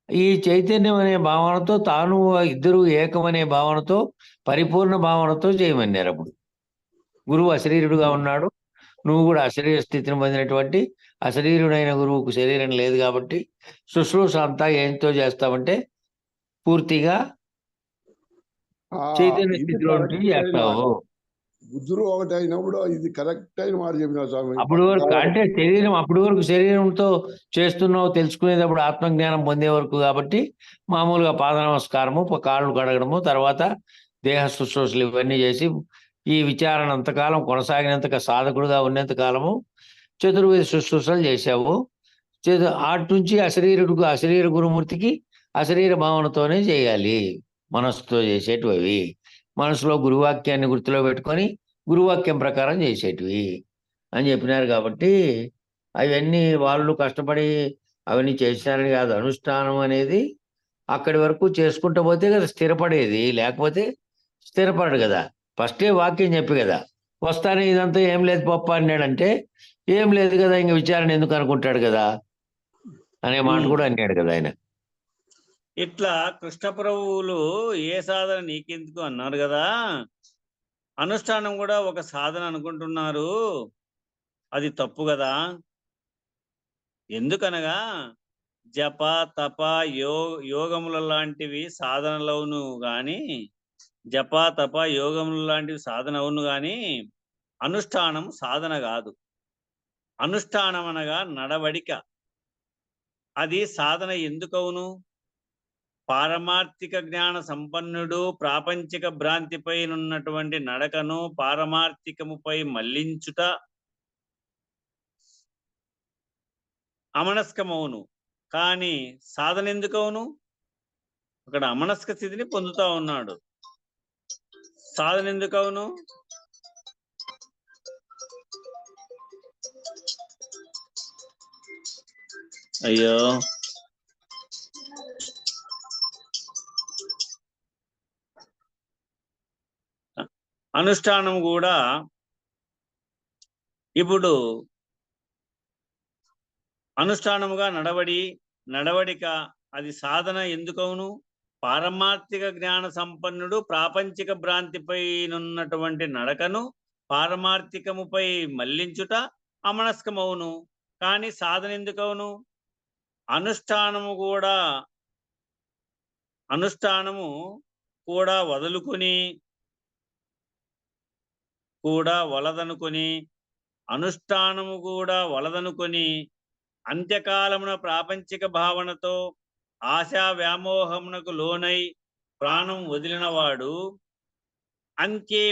ఈ చైతన్యం అనే భావనతో తాను ఇద్దరు ఏకమనే భావనతో పరిపూర్ణ భావనతో చేయమన్నారు. అప్పుడు గురువు అశరీరుడుగా ఉన్నాడు, నువ్వు కూడా అశరీర స్థితిని పొందినటువంటి అశరీరుడైన గురువుకు శరీరం లేదు కాబట్టి శుశ్రూష అంతా ఏంతో చేస్తామంటే పూర్తిగా చైతన్య స్థితిలో చేస్తావు. బుద్ధుడు ఒకటి అయినప్పుడు ఇది కరెక్ట్ అయిన మాట చెప్పిన స్వామి. అప్పుడు వరకు అంటే శరీరం అప్పుడు వరకు శరీరంతో చేస్తున్నావు తెలుసుకునేటప్పుడు ఆత్మజ్ఞానం పొందే వరకు కాబట్టి మామూలుగా పాద నమస్కారము, కాళ్ళు కడగడము, తర్వాత దేహ శుశ్రూషలు ఇవన్నీ చేసి ఈ విచారణ అంతకాలం కొనసాగినంత సాధకుడుగా ఉన్నంత కాలము చతుర్వేద శుశ్రూషలు చేశావు. ఆటి నుంచి అశరీర గురుమూర్తికి అశరీర భావనతోనే చేయాలి. మనస్సుతో చేసేటివి మనసులో గురువాక్యాన్ని గుర్తులో పెట్టుకొని గురువాక్యం ప్రకారం చేసేటివి అని చెప్పినారు. కాబట్టి అవన్నీ వాళ్ళు కష్టపడి అవన్నీ చేసినారని కాదు. అనుష్ఠానం అనేది అక్కడి వరకు చేసుకుంటూ పోతే కదా స్థిరపడేది, లేకపోతే స్థిరపడడు కదా. ఫస్టే వాక్యం చెప్పి కదా వస్తానే ఇదంతా ఏం లేదు పప్ప అన్నాడంటే ఏం లేదు కదా ఇంక విచారణ ఎందుకు అనుకుంటాడు కదా అనే మాట కూడా అన్నాడు కదా ఆయన. ఇట్లా కృష్ణ ప్రభువులు ఏ సాధన నీకెందుకు అన్నారు కదా, అనుష్ఠానం కూడా ఒక సాధన అనుకుంటున్నారు, అది తప్పు కదా. ఎందుకనగా జప తప యోగముల లాంటివి సాధనలవును గాని, జప తప యోగముల లాంటివి సాధన అవును గాని అనుష్ఠానం సాధన కాదు. అనుష్ఠానం అనగా నడవడిక, అది సాధన ఎందుకవును? పారమార్థిక జ్ఞాన సంపన్నుడు ప్రాపంచిక భ్రాంతిపై ఉన్నటువంటి నడకను పారమార్థికముపై మళ్లించుట అమనస్కమవును. కానీ సాధన ఎందుకవును? అక్కడ అమనస్క స్థితిని పొందుతా ఉన్నాడు. సాధన ఎందుకవును? అయ్యో అనుష్ఠానం కూడా ఇప్పుడు అనుష్ఠానముగా నడవడిక అది సాధన ఎందుకవును? పారమార్థిక జ్ఞాన సంపన్నుడు ప్రాపంచిక భ్రాంతిపై నున్నటువంటి నడకను పారమార్థికముపై మళ్లించుట అమనస్కమవును. కానీ సాధన ఎందుకవును? అనుష్ఠానము కూడా వలదనుకొని అంత్యకాలమున ప్రాపంచిక భావనతో ఆశా వ్యామోహమునకు లోనై ప్రాణం వదిలినవాడు అంత్యే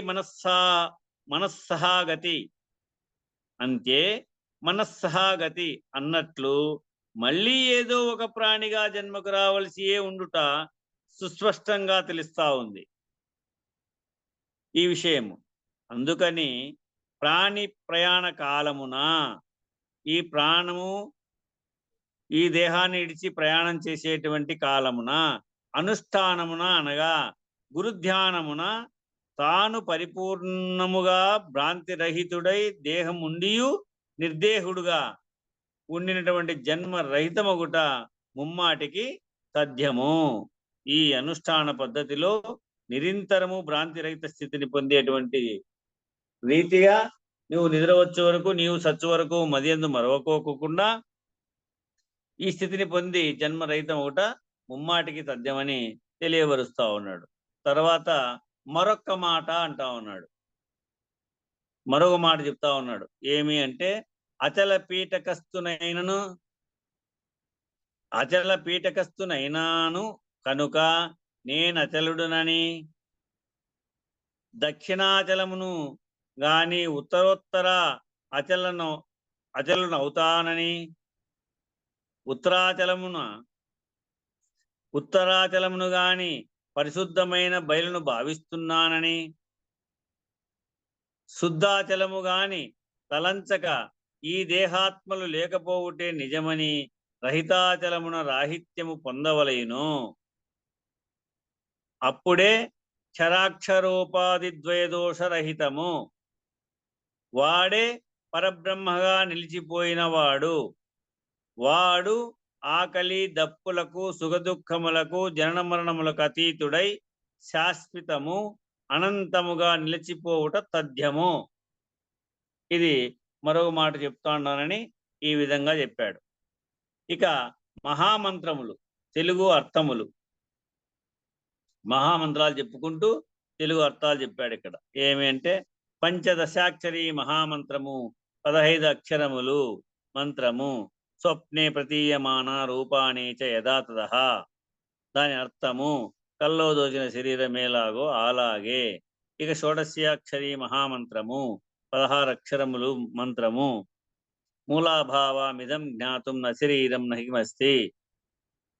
మనస్సహాగతి అన్నట్లు మళ్ళీ ఏదో ఒక ప్రాణిగా జన్మకు రావలసియే ఉండుట సుస్పష్టంగా తెలుస్తా ఉంది ఈ విషయము. అందుకని ప్రాణి ప్రయాణ కాలమున ఈ ప్రాణము ఈ దేహాన్ని ఇడిచి ప్రయాణం చేసేటువంటి కాలమున అనుష్ఠానమున అనగా గురుధ్యానమున తాను పరిపూర్ణముగా భ్రాంతిరహితుడై దేహం ఉండియు నిర్దేహుడుగా ఉండినటువంటి జన్మ రహితమగుట ముమ్మాటికి తథ్యము. ఈ అనుష్ఠాన పద్ధతిలో నిరంతరము భ్రాంతిరహిత స్థితిని పొందేటువంటి రీతిగా నువ్వు నిద్ర వచ్చే వరకు, నీవు సచ్చు వరకు మదియందు మరవకోకుండా ఈ స్థితిని పొంది జన్మరహితం ఒకట ముమ్మాటికి తథ్యమని తెలియబరుస్తా ఉన్నాడు. తర్వాత మరొక్క మాట అంటా ఉన్నాడు, మరొక మాట చెప్తా ఉన్నాడు. ఏమి అంటే అచల పీఠకస్తునైనాను కనుక నేనచలుడునని, దక్షిణాచలమును గాని ఉత్తరోత్తర అచలునవుతానని, ఉత్తరాచలమును గాని పరిశుద్ధమైన బయలును భావిస్తున్నానని, శుద్ధాచలము గాని తలంచక ఈ దేహాత్మలు లేకపోవుటే నిజమని రహితాచలమున రాహిత్యము పొందవలయును. అప్పుడే క్షరాక్షరోపాధి ద్వయదోషరహితము. వాడే పరబ్రహ్మగా నిలిచిపోయిన వాడు ఆకలి దప్పులకు సుఖదుఖములకు జనన మరణములకు అతీతుడై శాశ్వతము అనంతముగా నిలిచిపోవుట తథ్యము. ఇది మరొక మాట చెప్తా ఉన్నానని ఈ విధంగా చెప్పాడు. ఇక మహామంత్రములు, తెలుగు అర్థములు, మహామంత్రాలు చెప్పుకుంటూ తెలుగు అర్థాలు చెప్పాడు ఇక్కడ. ఏమి అంటే పంచదశాక్షరి మహామంత్రము 15 అక్షరములు మంత్రము. స్వప్నే ప్రతీయమాన రూపాణి చ యథాతథ. దాని అర్థము కల్లో దోచిన శరీరం ఎలాగో అలాగే. ఇక షోడశ్యాక్షరి మహామంత్రము 16 అక్షరములు మంత్రము. మూలాభావమిదం జ్ఞాతుం న శరీరం నహిమస్తి.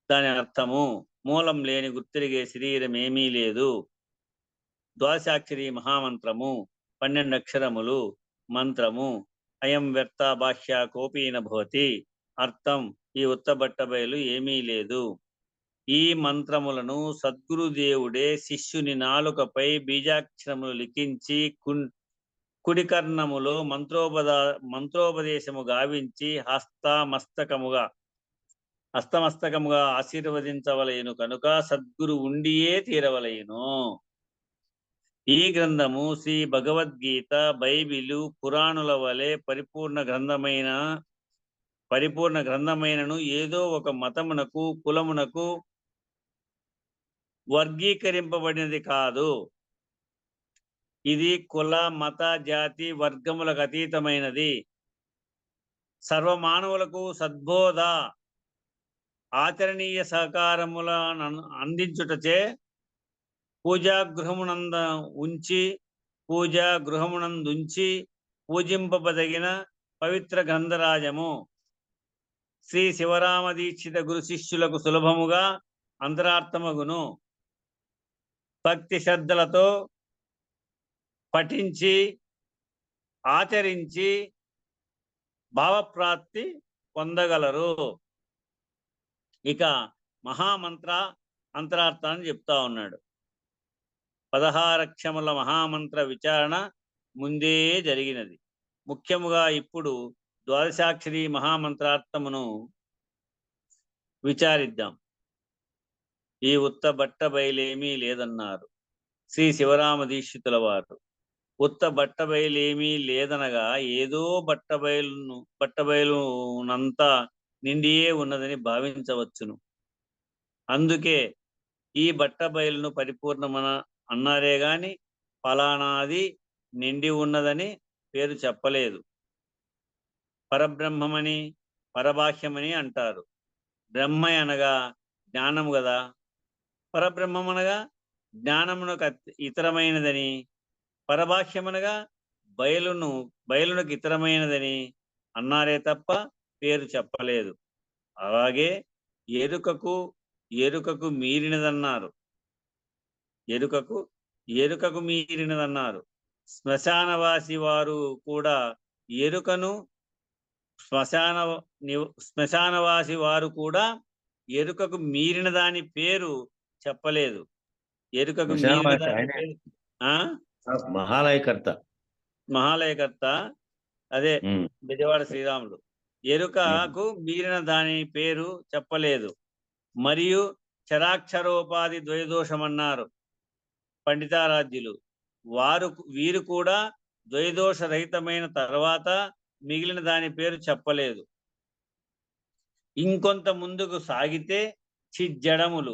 దాని అర్థము మూలం లేని గుర్తిరిగే శరీరం ఏమీ లేదు. ద్వాదశాక్షరి మహామంత్రము 12 అక్షరములు మంత్రము. అయం వ్యర్థ బాహ్య కోపీన భవతి. అర్థం ఈ ఉత్తబట్ట బయలు ఏమీ లేదు. ఈ మంత్రములను సద్గురుదేవుడే శిష్యుని నాలుకపై బీజాక్షరములు లిఖించి కుడికర్ణములో మంత్రోపదేశము గావించి హస్తమస్తకముగా ఆశీర్వదించవలయను కనుక సద్గురు ఉండియే తీరవలయను. ఈ గ్రంథము శ్రీ భగవద్గీత, బైబిలు, పురాణుల వలె పరిపూర్ణ గ్రంథమైనను ఏదో ఒక మతమునకు కులమునకు వర్గీకరింపబడినది కాదు. ఇది కుల మత జాతి వర్గములకు అతీతమైనది. సర్వమానవులకు సద్బోధ ఆచరణీయ సహకారములను అందించుటచే పూజాగృహమునందుంచి పూజింపబదగిన పవిత్ర గ్రంథరాజము. శ్రీ శివరామ దీక్షిత గురు శిష్యులకు సులభముగా అంతరార్థమగును. భక్తి శ్రద్ధలతో పఠించి ఆచరించి భావప్రాప్తి పొందగలరు. ఇక మహామంత్ర అంతరార్థాన్ని చెప్తా ఉన్నాడు. 16 అక్షరముల మహామంత్ర విచారణ ముందే జరిగినది. ముఖ్యముగా ఇప్పుడు ద్వాదశాక్షరి మహామంత్రార్థమును విచారిద్దాం. ఈ ఉత్త బట్ట బయలేమీ లేదన్నారు శ్రీ శివరామ దీక్షితుల వారు. ఉత్త బట్ట బయలేమీ లేదనగా ఏదో బట్టబయలునంతా నిండియే ఉన్నదని భావించవచ్చును. అందుకే ఈ బట్ట బయలును పరిపూర్ణమన అన్నారే గాని ఫలానాది నిండి ఉన్నదని పేరు చెప్పలేదు. పరబ్రహ్మమని పరబాహ్యమని అంటారు. బ్రహ్మ అనగా జ్ఞానము కదా, పరబ్రహ్మమనగా జ్ఞానమునకు ఇతరమైనదని, పరబాహ్యమనగా బయలునకు ఇతరమైనదని అన్నారే తప్ప పేరు చెప్పలేదు. అలాగే ఎరుకకు మీరినదన్నారు. ఎరుకకు మీరినదన్నారు. శ్మశానవాసి వారు కూడా ఎరుకను శ్మశానవాసి వారు కూడా ఎరుకకు మీరిన దాని పేరు చెప్పలేదు. ఎరుకకు మీరిన శ్మశానవాసి దాని ఆయనే. పేరు మహాలయకర్త. మహాలయకర్త, అదే ఉమ్. బెజవాడ శ్రీరాములు. ఎరుకకు మీరిన దాని పేరు చెప్పలేదు, మరియు చరాక్షరోపాధి ద్వైదోషమన్నారు పండితారాధ్యులు. వీరు కూడా ద్వైదోష రహితమైన తర్వాత మిగిలిన దాని పేరు చెప్పలేదు. ఇంకొంత ముందుకు సాగితే చిజ్జడములు,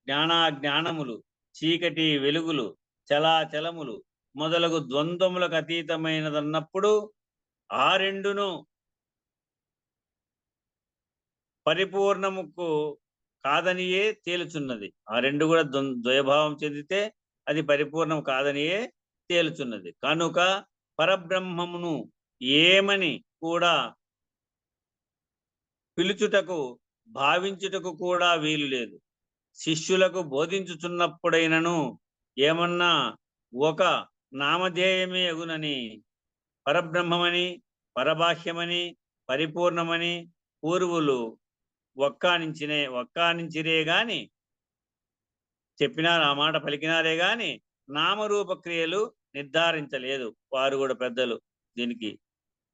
జ్ఞానాజ్ఞానములు, చీకటి వెలుగులు, చలాచలములు మొదలగు ద్వంద్వములకు అతీతమైనదన్నప్పుడు ఆ రెండును పరిపూర్ణముకు కాదనియే తేలుచున్నది. ఆ రెండు కూడా ద్వయభావం చెందితే అది పరిపూర్ణం కాదనియే తేలుచున్నది. కనుక పరబ్రహ్మమును ఏమని కూడా పిలుచుటకు భావించుటకు కూడా వీలు లేదు. శిష్యులకు బోధించుచున్నప్పుడైనను ఏమన్నా ఒక నామధేయమే అగునని, పరబ్రహ్మమని, పరబాహ్యమని, పరిపూర్ణమని పూర్వులు ఒక్కానించిరే గాని చెప్పినారు, ఆ మాట పలికినారే గాని నామరూప క్రియలు నిర్ధారించలేదు. వారు కూడా పెద్దలు దీనికి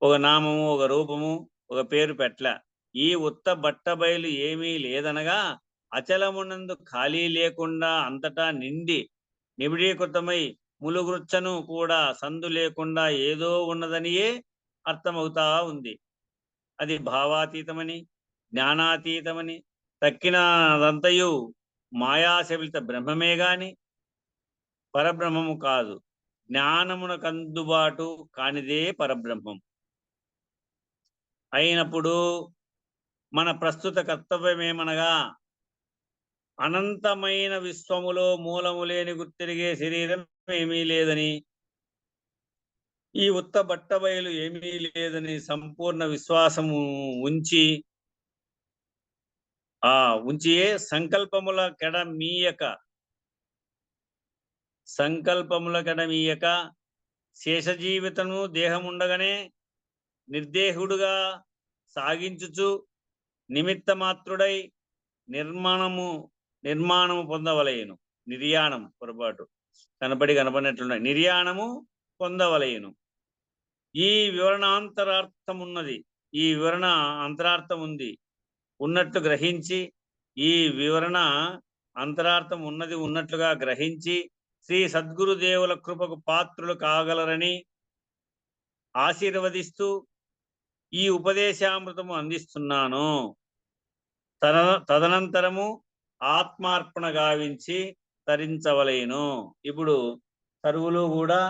ఒక నామము, ఒక రూపము, ఒక పేరు పెట్ల. ఈ ఉత్త బట్టబయలు ఏమీ లేదనగా అచలమునందు ఖాళీ లేకుండా అంతటా నిబిడీకృతమై ములుగృచ్చను కూడా సందు లేకుండా ఏదో ఉన్నదనియే అర్థమవుతా ఉంది. అది భావాతీతమని, జ్ఞానాతీతమని, తక్కినదంతయు మాయాశబిత బ్రహ్మమే గాని పరబ్రహ్మము కాదు. జ్ఞానమునకు అందుబాటు కానిదే పరబ్రహ్మం అయినప్పుడు మన ప్రస్తుత కర్తవ్యమేమనగా అనంతమైన విశ్వములో మూలము లేని గుర్తిరిగే శరీరం ఏమీ లేదని, ఈ ఉత్త బట్టబయలు ఏమీ లేదని సంపూర్ణ విశ్వాసము ఉంచియే సంకల్పముల కెడమీయక శేష జీవితము దేహముండగానే నిర్దేహుడుగా సాగించుచు నిమిత్త మాత్రుడై నిర్మాణము పొందవలయను. నిర్యాణం పొరపాటు కనపడినట్లున్నాయి. నిర్యాణము పొందవలయను. ఈ వివరణాంతరార్థమున్నది. ఈ వివరణ అంతరార్థం ఉంది ఉన్నట్లు గ్రహించి, ఈ వివరణ అంతరార్థం ఉన్నట్లుగా గ్రహించి శ్రీ సద్గురుదేవుల కృపకు పాత్రులు కాగలరని ఆశీర్వదిస్తూ ఈ ఉపదేశామృతము అందిస్తున్నాను. తదనంతరము ఆత్మార్పణ గావించి తరించవలేను. ఇప్పుడు సర్వులు కూడా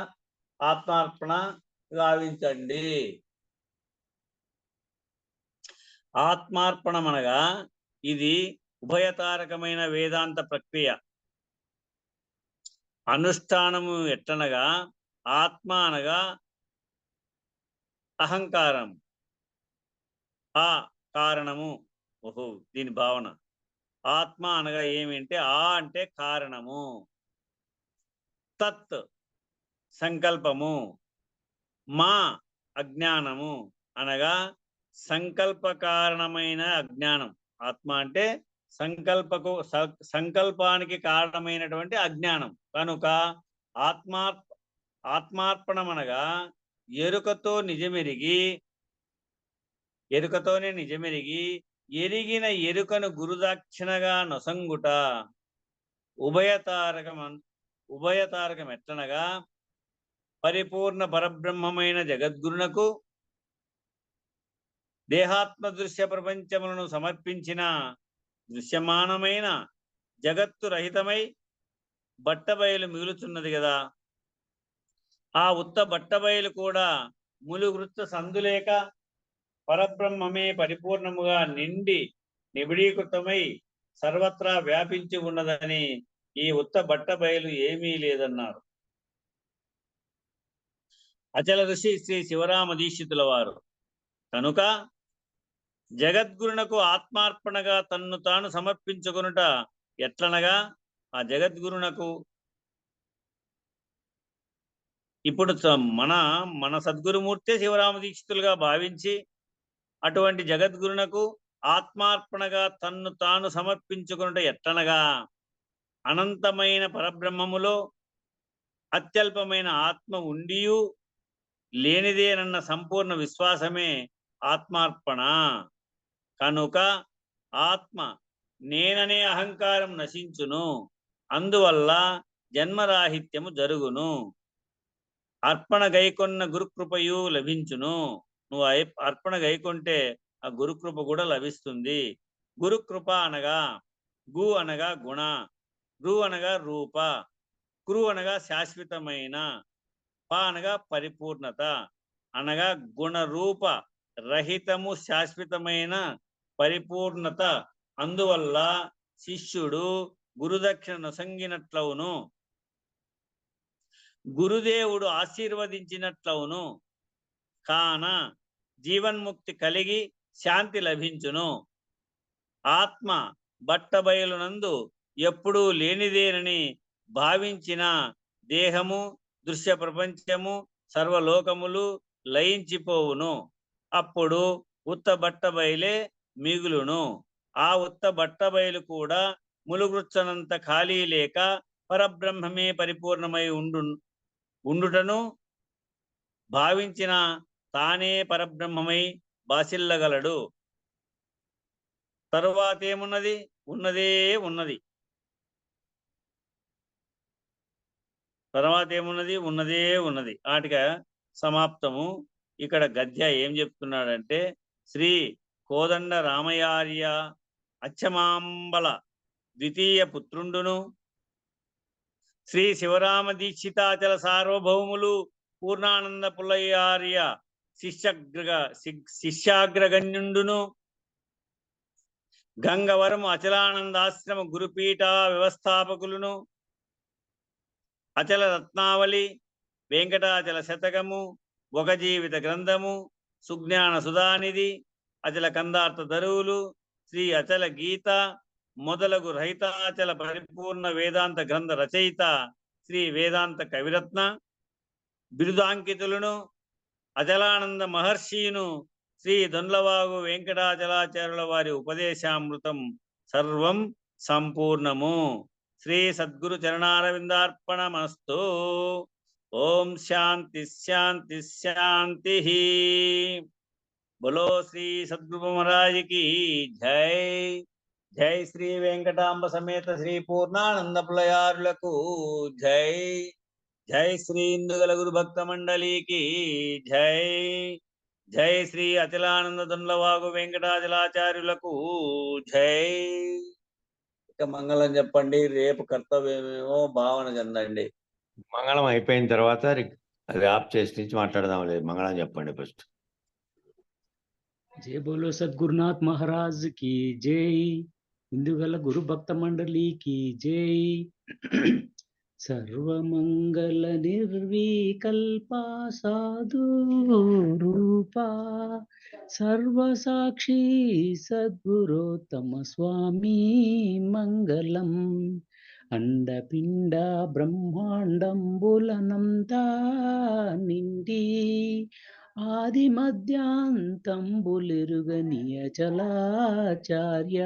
ఆత్మార్పణ గావించండి. ఆత్మార్పణమనగా ఇది ఉభయతారకమైన వేదాంత ప్రక్రియ. అనుష్ఠానము ఎట్లనగా ఆత్మ అనగా అహంకారం, ఆ కారణము. ఓహో, దీని భావన. ఆత్మ అనగా ఏమింటే ఆ అంటే కారణము, తత్ సంకల్పము, మా అజ్ఞానము అనగా సంకల్ప కారణమైన అజ్ఞానం. ఆత్మ అంటే సంకల్పానికి కారణమైనటువంటి అజ్ఞానం. కనుక ఆత్మార్పణమనగా ఎరుకతోనే నిజమెరిగి ఎరిగిన ఎరుకను గురుదాక్షిణగా నొసంగుట. ఉభయతారకం ఎట్లనగా పరిపూర్ణ పరబ్రహ్మమైన జగద్గురునకు దేహాత్మ దృశ్య ప్రపంచములను సమర్పించిన దృశ్యమానమైన జగత్తు రహితమై బట్టబయలు మిగులుచున్నది కదా. ఆ ఉత్త బట్టబయలు కూడా ములుగృత్త సందులేక పరబ్రహ్మమే పరిపూర్ణముగా నిబిడీకృతమై సర్వత్రా వ్యాపించి ఉన్నదని ఈ ఉత్త బట్టబయలు ఏమీ లేదన్నారు అచల ఋషి శ్రీ శివరామ దీక్షితుల వారు. కనుక జగద్గురునకు ఆత్మార్పణగా తన్ను తాను సమర్పించుకొనుట ఎట్లనగా ఆ జగద్గురునకు ఇప్పుడు మన సద్గురుమూర్తే శివరామ దీక్షితులుగా భావించి అటువంటి జగద్గురునకు ఆత్మార్పణగా తన్ను తాను సమర్పించుకున్నట ఎట్లనగా అనంతమైన పరబ్రహ్మములో అత్యల్పమైన ఆత్మ ఉండియు లేనిదేనన్న సంపూర్ణ విశ్వాసమే ఆత్మార్పణ. కనుక ఆత్మ నేననే అహంకారం నశించును, అందువల్ల జన్మరాహిత్యము జరుగును. అర్పణ గైకొన్న గురుకృపయు లభించును. నువ్వు అర్పణ గైకొంటే ఆ గురుకృప కూడా లభిస్తుంది. గురుకృప అనగా గు అనగా గుణ, రు అనగా రూప, కృ అనగా శాశ్వతమైన, ప అనగా పరిపూర్ణత అనగా గుణరూప రహితము శాశ్వతమైన పరిపూర్ణత. అందువల్ల శిష్యుడు గురుదక్షిణ నొసంగినట్లవును, గురుదేవుడు ఆశీర్వదించినట్లవును. కాన జీవన్ముక్తి కలిగి శాంతి లభించును. ఆత్మ బట్టబయలునందు ఎప్పుడూ లేనిదేనని భావించిన దేహము, దృశ్య ప్రపంచము, సర్వలోకములు లయించిపోవును. అప్పుడు ఉత్త బట్టబయలే మిగులును. ఆ ఉత్త బట్టబయలు కూడా ములుగుచ్చనంత ఖాళీ లేక పరబ్రహ్మమే పరిపూర్ణమై ఉండుటను భావించిన తానే పరబ్రహ్మమై బాసిల్లగలడు. తరువాత ఏమున్నది? ఉన్నదే ఉన్నది. తర్వాత ఏమున్నది? ఉన్నదే ఉన్నది. ఆటిగా సమాప్తము. ఇక్కడ గద్య ఏం చెప్తున్నాడంటే, శ్రీ కోదండ రామయార్య అచ్చమాంబల ద్వితీయ పుత్రుండును, శ్రీ శివరామ దీక్షితాచల సార్వభౌములు పూర్ణానంద పుల్లయ్యార్య శిష్యాగ్రగణ్యుండును, గంగవరము అచలానందాశ్రమ గురుపీఠ వ్యవస్థాపకులను, అచల రత్నావళి, వెంకటాచల శతకము, ఒక జీవిత గ్రంథము, సుజ్ఞాన సుధానిధి, అచల కందార్థ దరువులు, శ్రీ అచల గీత మొదలగు రహితాచల పరిపూర్ణ వేదాంత గ్రంథ రచయిత శ్రీ వేదాంత కవిరత్న బిరుదాంకితులను, అచలానంద మహర్షిను, శ్రీ దొండ్లవాగు వెంకటాచలాచార్యుల వారి ఉపదేశామృతం సర్వం సంపూర్ణము. శ్రీ సద్గురు చరణారవిందార్పణమస్తు. ఓం శాంతి శాంతి శాంతి. బోలో శ్రీ సద్గురు మహారాజ్ కి జై. జై శ్రీ వెంకటాంబ సమేత శ్రీ పూర్ణానంద పులయారులకు జై. జై శ్రీ ఇందుగల గురు భక్త మండలికి జై. జై శ్రీ అచలానంద దొండ్లవాగు వెంకటాచలాచార్యులకు జై. ఇక మంగళం చెప్పండి. రేపు కర్తవ్యమేమో భావన చెందండి. మంగళం అయిపోయిన తర్వాత అది ఆఫ్ చేసి నుంచి మాట్లాడదాం. లేదు, మంగళం చెప్పండి ఫస్ట్. జై బోలో సద్గురునాథ్ మహారాజ్ కి జై. ఇందుగల గురు భక్త మండలికి జై. సర్వమంగళ నిర్వికల్ప సాధు రూపా సర్వసాక్షి సద్గురోత్తమ స్వామి మంగళం. అండపిండ బ్రహ్మాండంబులనంతా నిండి ఆది మధ్యాంతంబులెరుగనియ చలాచార్య.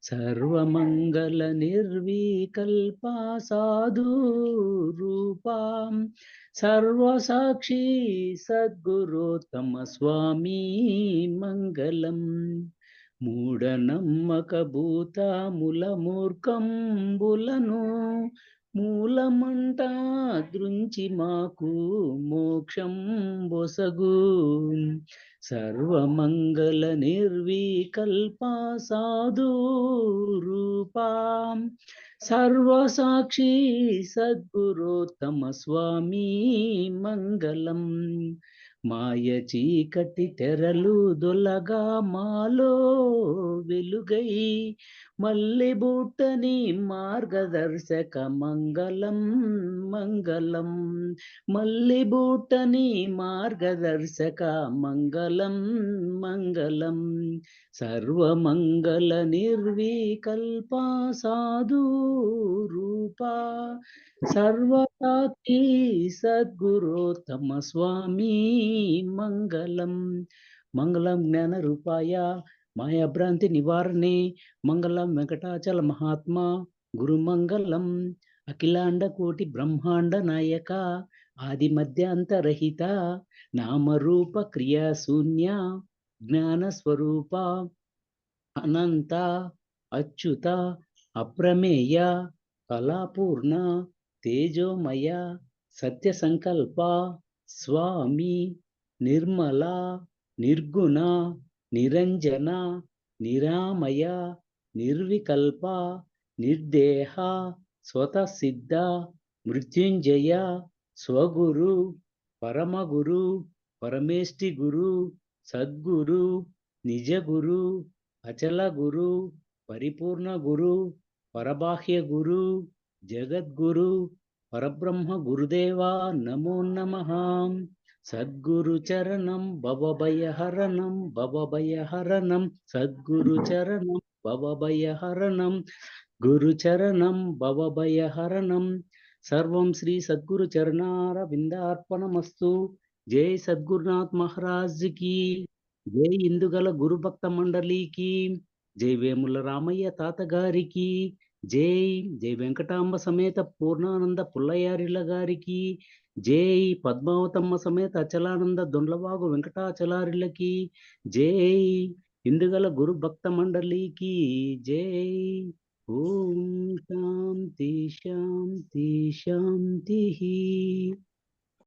సర్వమంగళ నిర్వికల్ప సాధు రూపాం సర్వసాక్షి సద్గురోత్తమ స్వామి మంగళం. మూఢనమ్మక భూతముల మూర్ఖంబులను మూలమంట దృంచి మాకు మోక్షం బొసగు. సర్వమంగళ నిర్వికల్ప సాధు రూపాం సర్వసాక్షి సద్గురోత్తమ స్వామి మంగళం. మాయ చీకటి తెరలు దొలగా మాలో వెలుగై మల్లె బూటని మార్గదర్శక మంగళం మంగళం. మల్లె బూటని మార్గదర్శక మంగళం మంగళం. సర్వమంగళ నిర్వికల్ప సాధు రూపా సర్వసాక్షి సద్గురోత్తమ స్వామి మంగళం. మంగళం జ్ఞాన రూపాయ మాయాభ్రాంతి నివారణే మంగళం వెంకటాచల మహాత్మా గురుమంగళం అఖిలాండ కోటి బ్రహ్మాండ నాయక ఆది మధ్యాంతరహిత నామరూప క్రియా శూన్య జ్ఞాన స్వరూప అనంత అచ్యుత అప్రమేయ కళాపూర్ణ తేజోమయ సత్య సంకల్ప స్వామి నిర్మల నిర్గుణ నిరంజన నిరామయ నిర్వికల్ప నిర్దేహ స్వతసిద్ధ మృత్యుంజయ స్వగురు పరమగురు పరమేష్టి గురు సద్గురు నిజ గురు అచల గురు పరిపూర్ణ గురు పరబాహ్య గురు జగద్గురు పరబ్రహ్మ గురుదేవా నమో నమః సద్గురు చరణం భవభయహరణం భవభయహరణం సద్గురు చరణం భవభయహరణం గురు చరణం భవభయహరణం సర్వం శ్రీ సద్గురు చరణారవిందార్పణమస్తు జై సద్గురునాథ్ మహారాజ్ కి జై ఇందుగల గురు భక్త మండలికి జై వేముల రామయ్య తాతగారికి జై జై వెంకటాంబ సమేత పూర్ణానంద పుల్లయారిల గారికి జై పద్మావతమ్మ సమేత అచలానంద దొండ్లవాగు వెంకటాచలారిలకి జై ఇందుగల గురు భక్త మండలికి జై ఓం శాంతి శాంతి శాంతి.